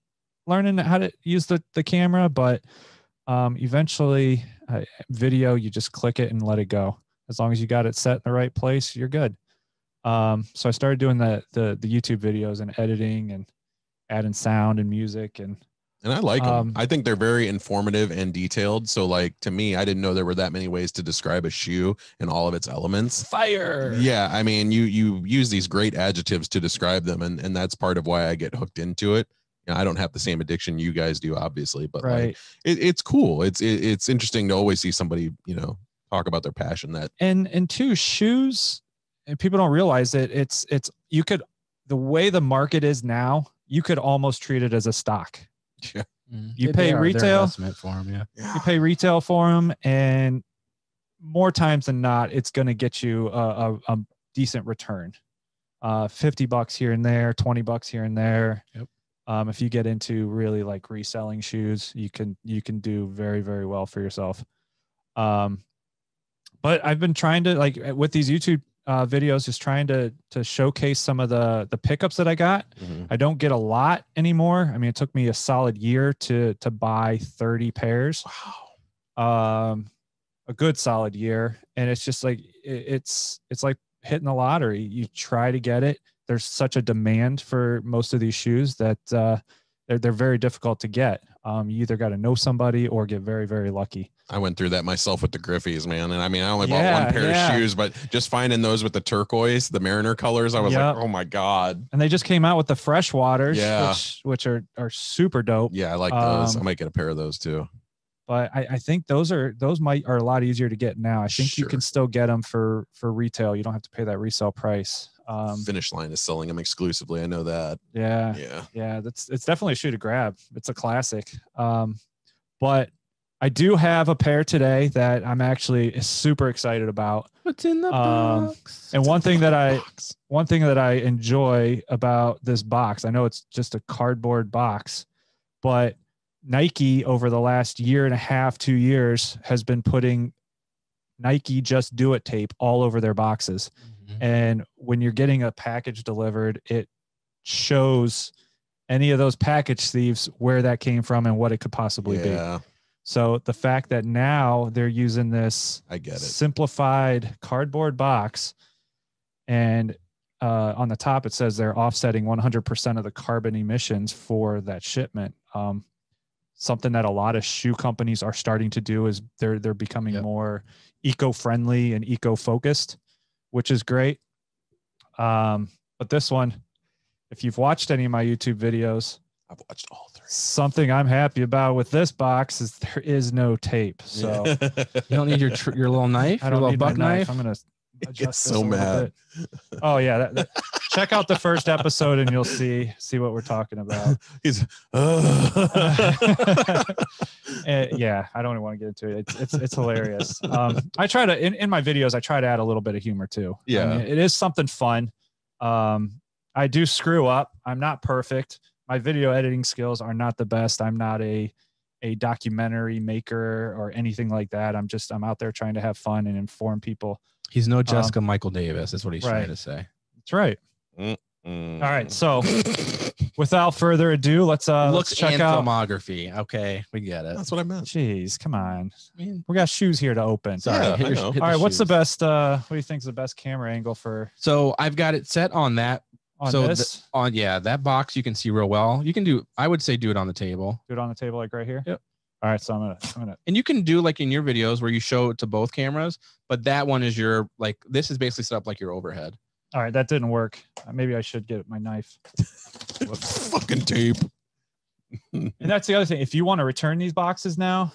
learning how to use the camera, but eventually video, you just click it and let it go. As long as you got it set in the right place, you're good. So I started doing the YouTube videos and editing and adding sound and music, and I like them. I think they're very informative and detailed. So like, to me, I didn't know there were that many ways to describe a shoe and all of its elements. Fire. Yeah. I mean, you use these great adjectives to describe them. And that's part of why I get hooked into it. You know, I don't have the same addiction you guys do, obviously, but like, it's cool. It's interesting to always see somebody, you know, talk about their passion. That and two, shoes, and people don't realize it. It's you could, the way the market is now, you could almost treat it as a stock. Yeah. You pay retail for them, You pay retail for them, and more times than not, it's going to get you a decent return. $50 here and there, $20 here and there. Yep. If you get into really like reselling shoes, you can do very, very well for yourself. But I've been trying to, like, with these YouTube videos, just trying to showcase some of the pickups that I got. I don't get a lot anymore. I mean, it took me a solid year to buy 30 pairs. Wow. A good solid year. And it's just like, it's like hitting the lottery. You try to get it. There's such a demand for most of these shoes that they're very difficult to get. You either got to know somebody or get very, very lucky. I went through that myself with the Griffies, man. And I mean, I only bought 1 pair of shoes, but just finding those with the turquoise, the Mariner colors, I was like, oh my God. And they just came out with the fresh waters, which are super dope. Yeah, I like those. I might get a pair of those too. But I think those are a lot easier to get now. I think you can still get them for retail. You don't have to pay that resale price. Finish Line is selling them exclusively. I know that. Yeah. It's definitely a shoe to grab. It's a classic. But I do have a pair today that I'm actually super excited about. What's in the box? And one thing that I enjoy about this box, I know it's just a cardboard box, but Nike over the last year and a half, 2 years has been putting Nike Just Do It tape all over their boxes. And when you're getting a package delivered, it shows any of those package thieves where that came from and what it could possibly be. So the fact that now they're using this simplified cardboard box, and on the top it says they're offsetting 100% of the carbon emissions for that shipment. Something that a lot of shoe companies are starting to do is they're becoming more eco-friendly and eco-focused, which is great. But this one, if you've watched any of my YouTube videos, I've watched all 3. Something I'm happy about with this box is there is no tape. So you don't need your little knife, I don't need buck my knife. I'm going to adjust this so mad. Oh yeah. Check out the first episode and you'll see what we're talking about. He's yeah, I don't even want to get into it. It's hilarious. I try to in my videos I try to add a little bit of humor too. Yeah. I mean, it is something fun. I do screw up. I'm not perfect. My video editing skills are not the best. I'm not a documentary maker or anything like that. I'm out there trying to have fun and inform people. He's no Jessica Michael Davis. That's what he's trying to say. That's right. All right. So without further ado, let's check out filmography. Okay. We get it. That's what I meant. Jeez, come on. We got shoes here to open. Sorry. Yeah, all right. What's the best, what do you think is the best camera angle for? So I've got it set on that. This? That box you can see real well. You can do, I would say do it on the table. Do it on the table, like right here? Yep. All right. So I'm gonna. And you can do like in your videos where you show it to both cameras, but that one is your, like, this is basically set up like your overhead. All right. That didn't work. Maybe I should get my knife. What fucking tape? And that's the other thing. If you want to return these boxes now.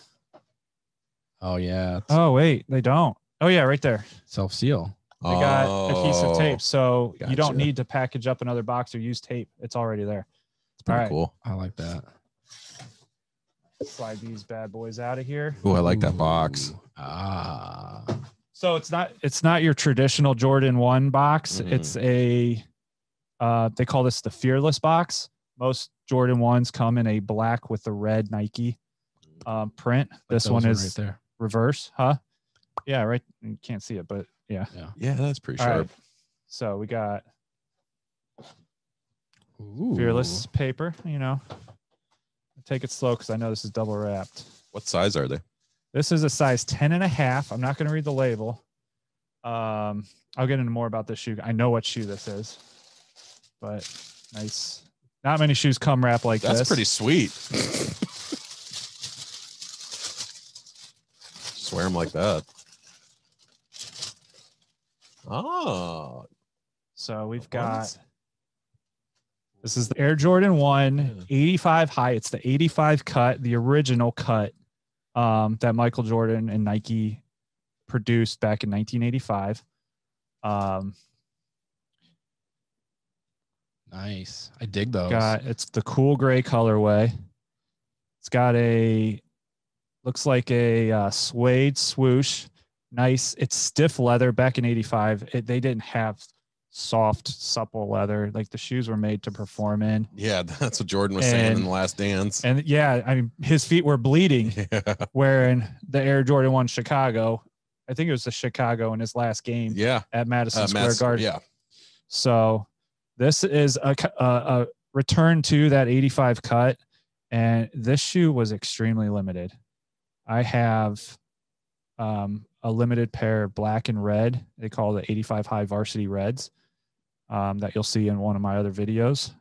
Oh yeah. Oh wait, they don't. Oh yeah, right there. Self-seal. They got adhesive tape, so Gotcha. you don't need to package up another box or use tape. It's already there. It's pretty cool. I like that. Slide these bad boys out of here. Oh, I like that box. So it's not your traditional Jordan 1 box. It's a they call this the Fearless box. Most Jordan 1s come in a black with the red Nike print. This one is right there. reverse, huh? Yeah, right. You can't see it, but yeah. Yeah, that's pretty sharp. Right. So we got Fearless paper, Take it slow because I know this is double wrapped. What size are they? This is a size 10.5. I'm not going to read the label. I'll get into more about this shoe. I know what shoe this is, but nice. Not many shoes come wrapped like this. That's pretty sweet. Just wear them like that. Oh. So we've got, this is the Air Jordan 1 85 high. It's the 85 cut, the original cut that Michael Jordan and Nike produced back in 1985. Nice. I dig those. It's the cool gray colorway. It's got looks like a suede swoosh. Nice. It's stiff leather. Back in 85, they didn't have soft, supple leather. Like the shoes were made to perform in. Yeah, that's what Jordan was saying in The Last Dance. And yeah, I mean, his feet were bleeding wearing the Air Jordan 1 Chicago. I think it was the Chicago in his last game at Madison Square Garden. Yeah. So this is a return to that 85 cut. And this shoe was extremely limited. I have a limited pair of black and red. They call the 85 high varsity reds that you'll see in one of my other videos.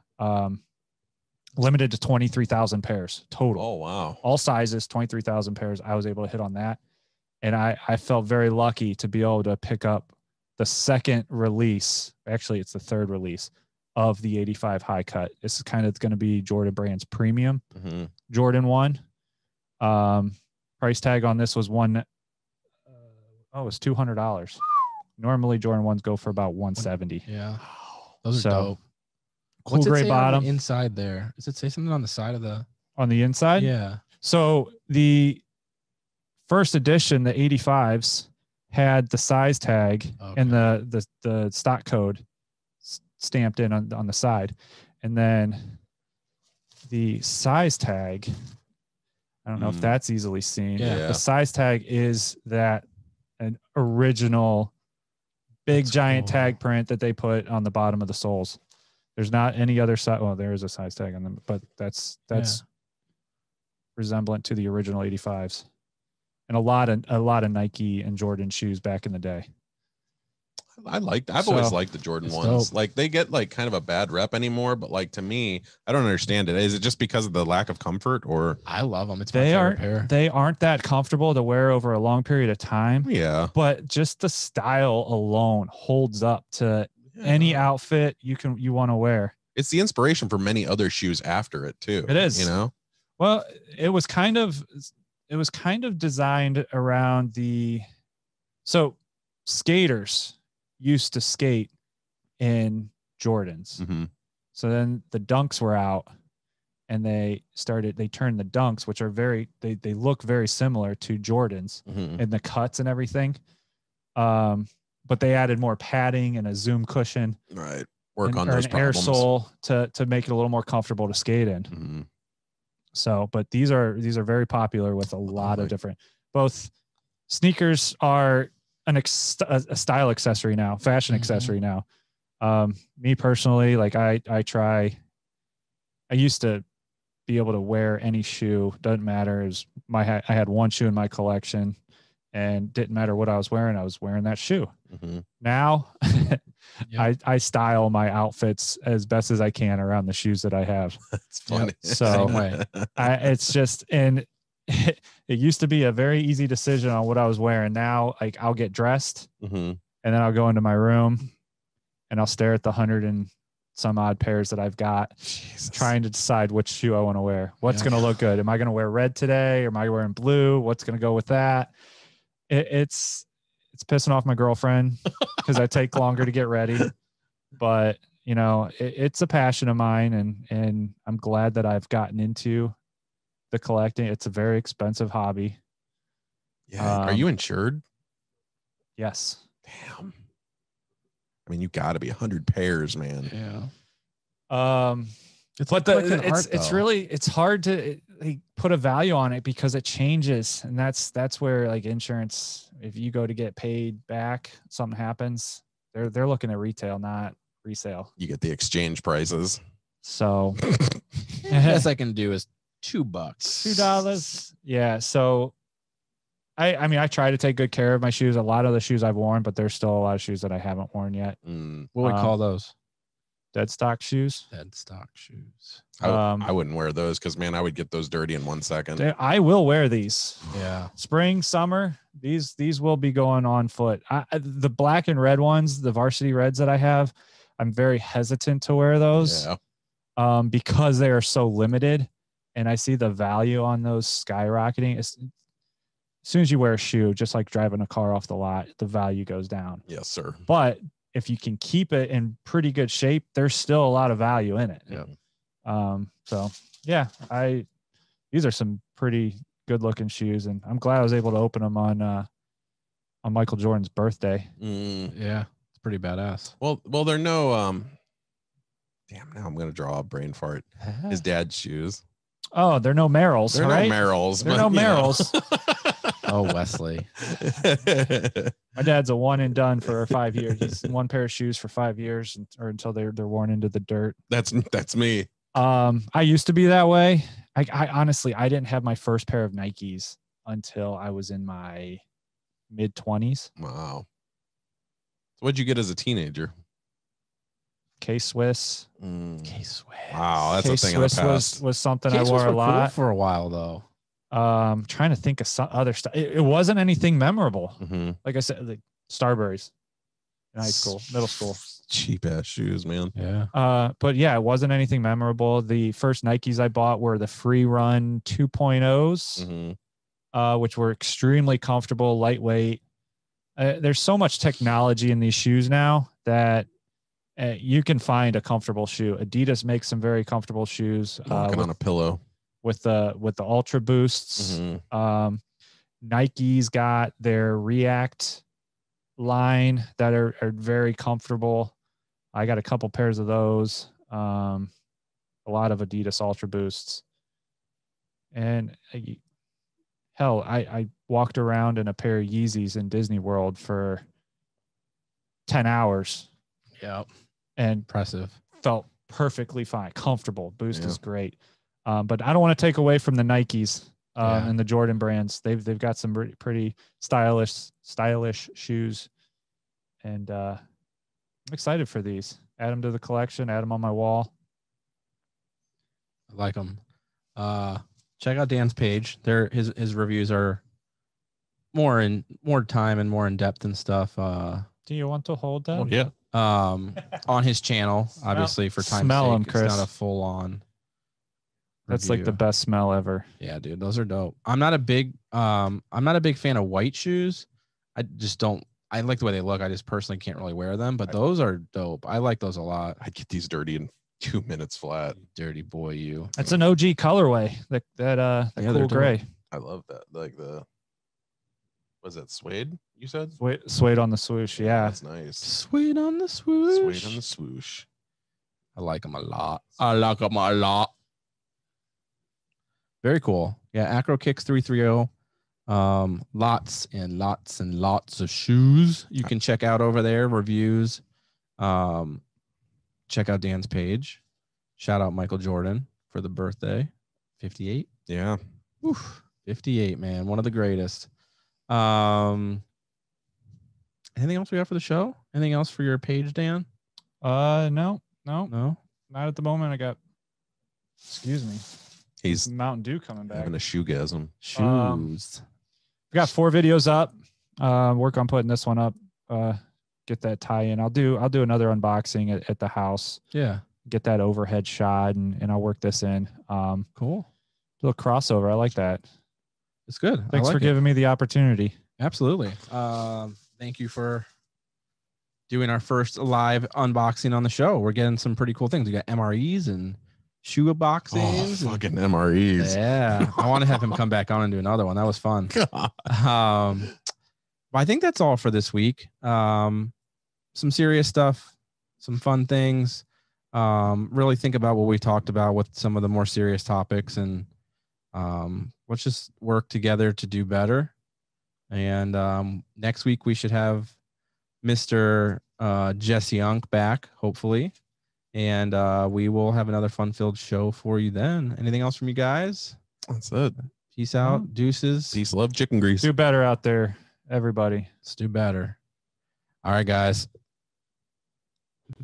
Limited to 23,000 pairs total. Oh, wow. All sizes, 23,000 pairs. I was able to hit on that. And I felt very lucky to be able to pick up the second release. Actually, it's the third release of the 85 high cut. This is kind of going to be Jordan Brand's premium Jordan 1. Price tag on this was $200. Normally Jordan 1s go for about $170. Yeah. Those are dope. Cool gray bottom. Inside there. Does it say something on the side of on the inside? Yeah. So the first edition, the 85s, had the size tag and the stock code stamped in on the side. And then the size tag, I don't know if that's easily seen. Yeah. The size tag is an original big giant tag print that they put on the bottom of the soles. There's not any other size. Well, there is a size tag on them, but that's resemblant to the original 85s, and a lot of Nike and Jordan shoes back in the day. I've always liked the Jordan 1s. Like they get like kind of a bad rep anymore, but like to me, I don't understand it. Is it just because of the lack of comfort, or I love them? It's my favorite pair. They aren't that comfortable to wear over a long period of time. Yeah. But just the style alone holds up to any outfit you want to wear. It's the inspiration for many other shoes after it too. It is. Well, it was kind of designed around skaters used to skate in Jordans. So then the Dunks were out and they turned the Dunks, which are they look very similar to Jordans in the cuts and everything. But they added more padding and a zoom cushion. Right. Work on those problems. Air sole to make it a little more comfortable to skate in. So, but these are very popular with a lot of different, both sneakers are a style accessory now, fashion accessory now. Me personally, like I used to be able to wear any shoe. Doesn't matter. I had one shoe in my collection and didn't matter what I was wearing that shoe. Now I style my outfits as best as I can around the shoes that I have. That's funny. So Same way. it's just, and it used to be a very easy decision on what I was wearing. Now, like I'll get dressed and then I'll go into my room and I'll stare at the 100 and some odd pairs that I've got, trying to decide which shoe I want to wear. What's going to look good? Am I going to wear red today? Or am I wearing blue? What's going to go with that? It's It's pissing off my girlfriend because I take longer to get ready. But, you know, it's a passion of mine, and I'm glad that I've gotten into the collecting. It's a very expensive hobby. Yeah. Are you insured? Yes. Damn. I mean, you got to be 100 pairs, man. Yeah. It's hard to put a value on it because it changes, and that's where like insurance. If you go to get paid back, something happens, they're looking at retail, not resale. You get the exchange prices. So, best I can do is $2. $2. Yeah. So, I mean, I try to take good care of my shoes. A lot of the shoes I've worn, but there's still a lot of shoes that I haven't worn yet. What would we call those? Dead stock shoes. Dead stock shoes. I wouldn't wear those because, man, I would get those dirty in 1 second. I will wear these. Yeah. Spring, summer, these will be going on foot. The black and red ones, the varsity reds that I have, I'm very hesitant to wear those. Yeah. Because they are so limited, and I see the value on those skyrocketing. As soon as you wear a shoe, just like driving a car off the lot, the value goes down. Yes, sir. But if you can keep it in pretty good shape, there's still a lot of value in it. Yeah. So yeah, these are some pretty good looking shoes, and I'm glad I was able to open them on Michael Jordan's birthday. Yeah, it's pretty badass. Well, they're no damn, now I'm gonna draw a brain fart. His dad's shoes. Oh, they're no Merrills. They're right? no Merrills. They're no Merrills. Oh, Wesley. My dad's a one and done for 5 years. He's one pair of shoes for 5 years, or until they're worn into the dirt. That's me. I used to be that way. I honestly, I didn't have my first pair of Nikes until I was in my mid-20s. Wow. So what'd you get as a teenager? K-Swiss. K-Swiss. Wow, that's a thing of the past. Was something I wore a lot. Cool for a while though. Trying to think of some other stuff. It wasn't anything memorable. Mm-hmm. Like I said, like Starburys in high school, middle school. Cheap ass shoes, man. Yeah. But yeah, it wasn't anything memorable. The first Nikes I bought were the Free Run 2.0s, which were extremely comfortable, lightweight. There's so much technology in these shoes now that you can find a comfortable shoe. Adidas makes some very comfortable shoes. Walking on a pillow. With the Ultra Boosts. Nike's got their React line that are very comfortable. I got a couple pairs of those. A lot of Adidas Ultra Boosts. And hell, I walked around in a pair of Yeezys in Disney World for 10 hours. Yep. And impressive. Felt perfectly fine. Comfortable. Boost is great. But I don't want to take away from the Nikes and the Jordan brands. They've got some pretty stylish shoes, and I'm excited for these. Add them to the collection. Add them on my wall. I like them. Check out Dan's page. His reviews are more time and more in depth and stuff. Do you want to hold that? Oh, yeah. On his channel, obviously for time's sake, Chris. It's not a full on. That's like the best smell ever. Yeah, dude, those are dope. I'm not a big fan of white shoes. I like the way they look. I just personally can't really wear them, but those are dope. I like those a lot. I'd get these dirty in 2 minutes flat. Dirty boy, you. That's an OG colorway. That cool gray. I love that. Like was that suede? You said suede on the swoosh. Yeah, that's nice. Suede on the swoosh. Suede on the swoosh. I like them a lot. I like them a lot. Very cool. Yeah, Acro Kicks 330. Lots and lots and lots of shoes you can check out over there. Reviews. Check out Dan's page. Shout out Michael Jordan for the birthday. 58. Yeah. Oof, 58, man. One of the greatest. Anything else we got for the show? Anything else for your page, Dan? No. Not at the moment. Excuse me. He's Mountain Dew coming back. Having a shoegasm. Shoes. We got 4 videos up. Work on putting this one up. Get that tie in. I'll do another unboxing at the house. Yeah. Get that overhead shot and I'll work this in. Cool. Little crossover. I like that. It's good. Thanks for giving me the opportunity. Absolutely. thank you for doing our first live unboxing on the show. We're getting some pretty cool things. We got MREs and shoe boxes. Oh, fucking MREs. Yeah. I want to have him come back on and do another one. That was fun. But I think that's all for this week. Some serious stuff, some fun things. Really think about what we talked about with some of the more serious topics, and let's just work together to do better. And next week we should have Mr. Jesse Unk back, hopefully. And we will have another fun-filled show for you then. Anything else from you guys? That's it. Peace out. Deuces. Peace, love, chicken grease. Do better out there, everybody. Let's do better. All right, guys.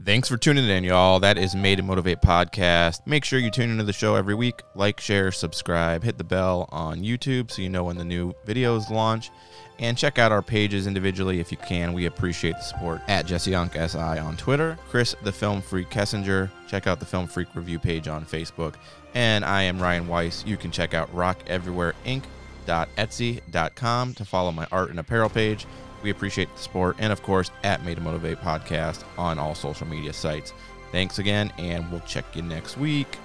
Thanks for tuning in, y'all. That is Made to Motivate podcast. Make sure you tune into the show every week. Like, share, subscribe, hit the bell on YouTube so you know when the new videos launch. And check out our pages individually if you can. We appreciate the support. At Jesse Unk SI on Twitter. Chris, the Film Freak Kessinger. Check out the Film Freak Review page on Facebook. And I am Ryan Weiss. You can check out rockeverywhereinc.etsy.com to follow my art and apparel page. We appreciate the support. And, of course, at Made to Motivate podcast on all social media sites. Thanks again, and we'll check you next week.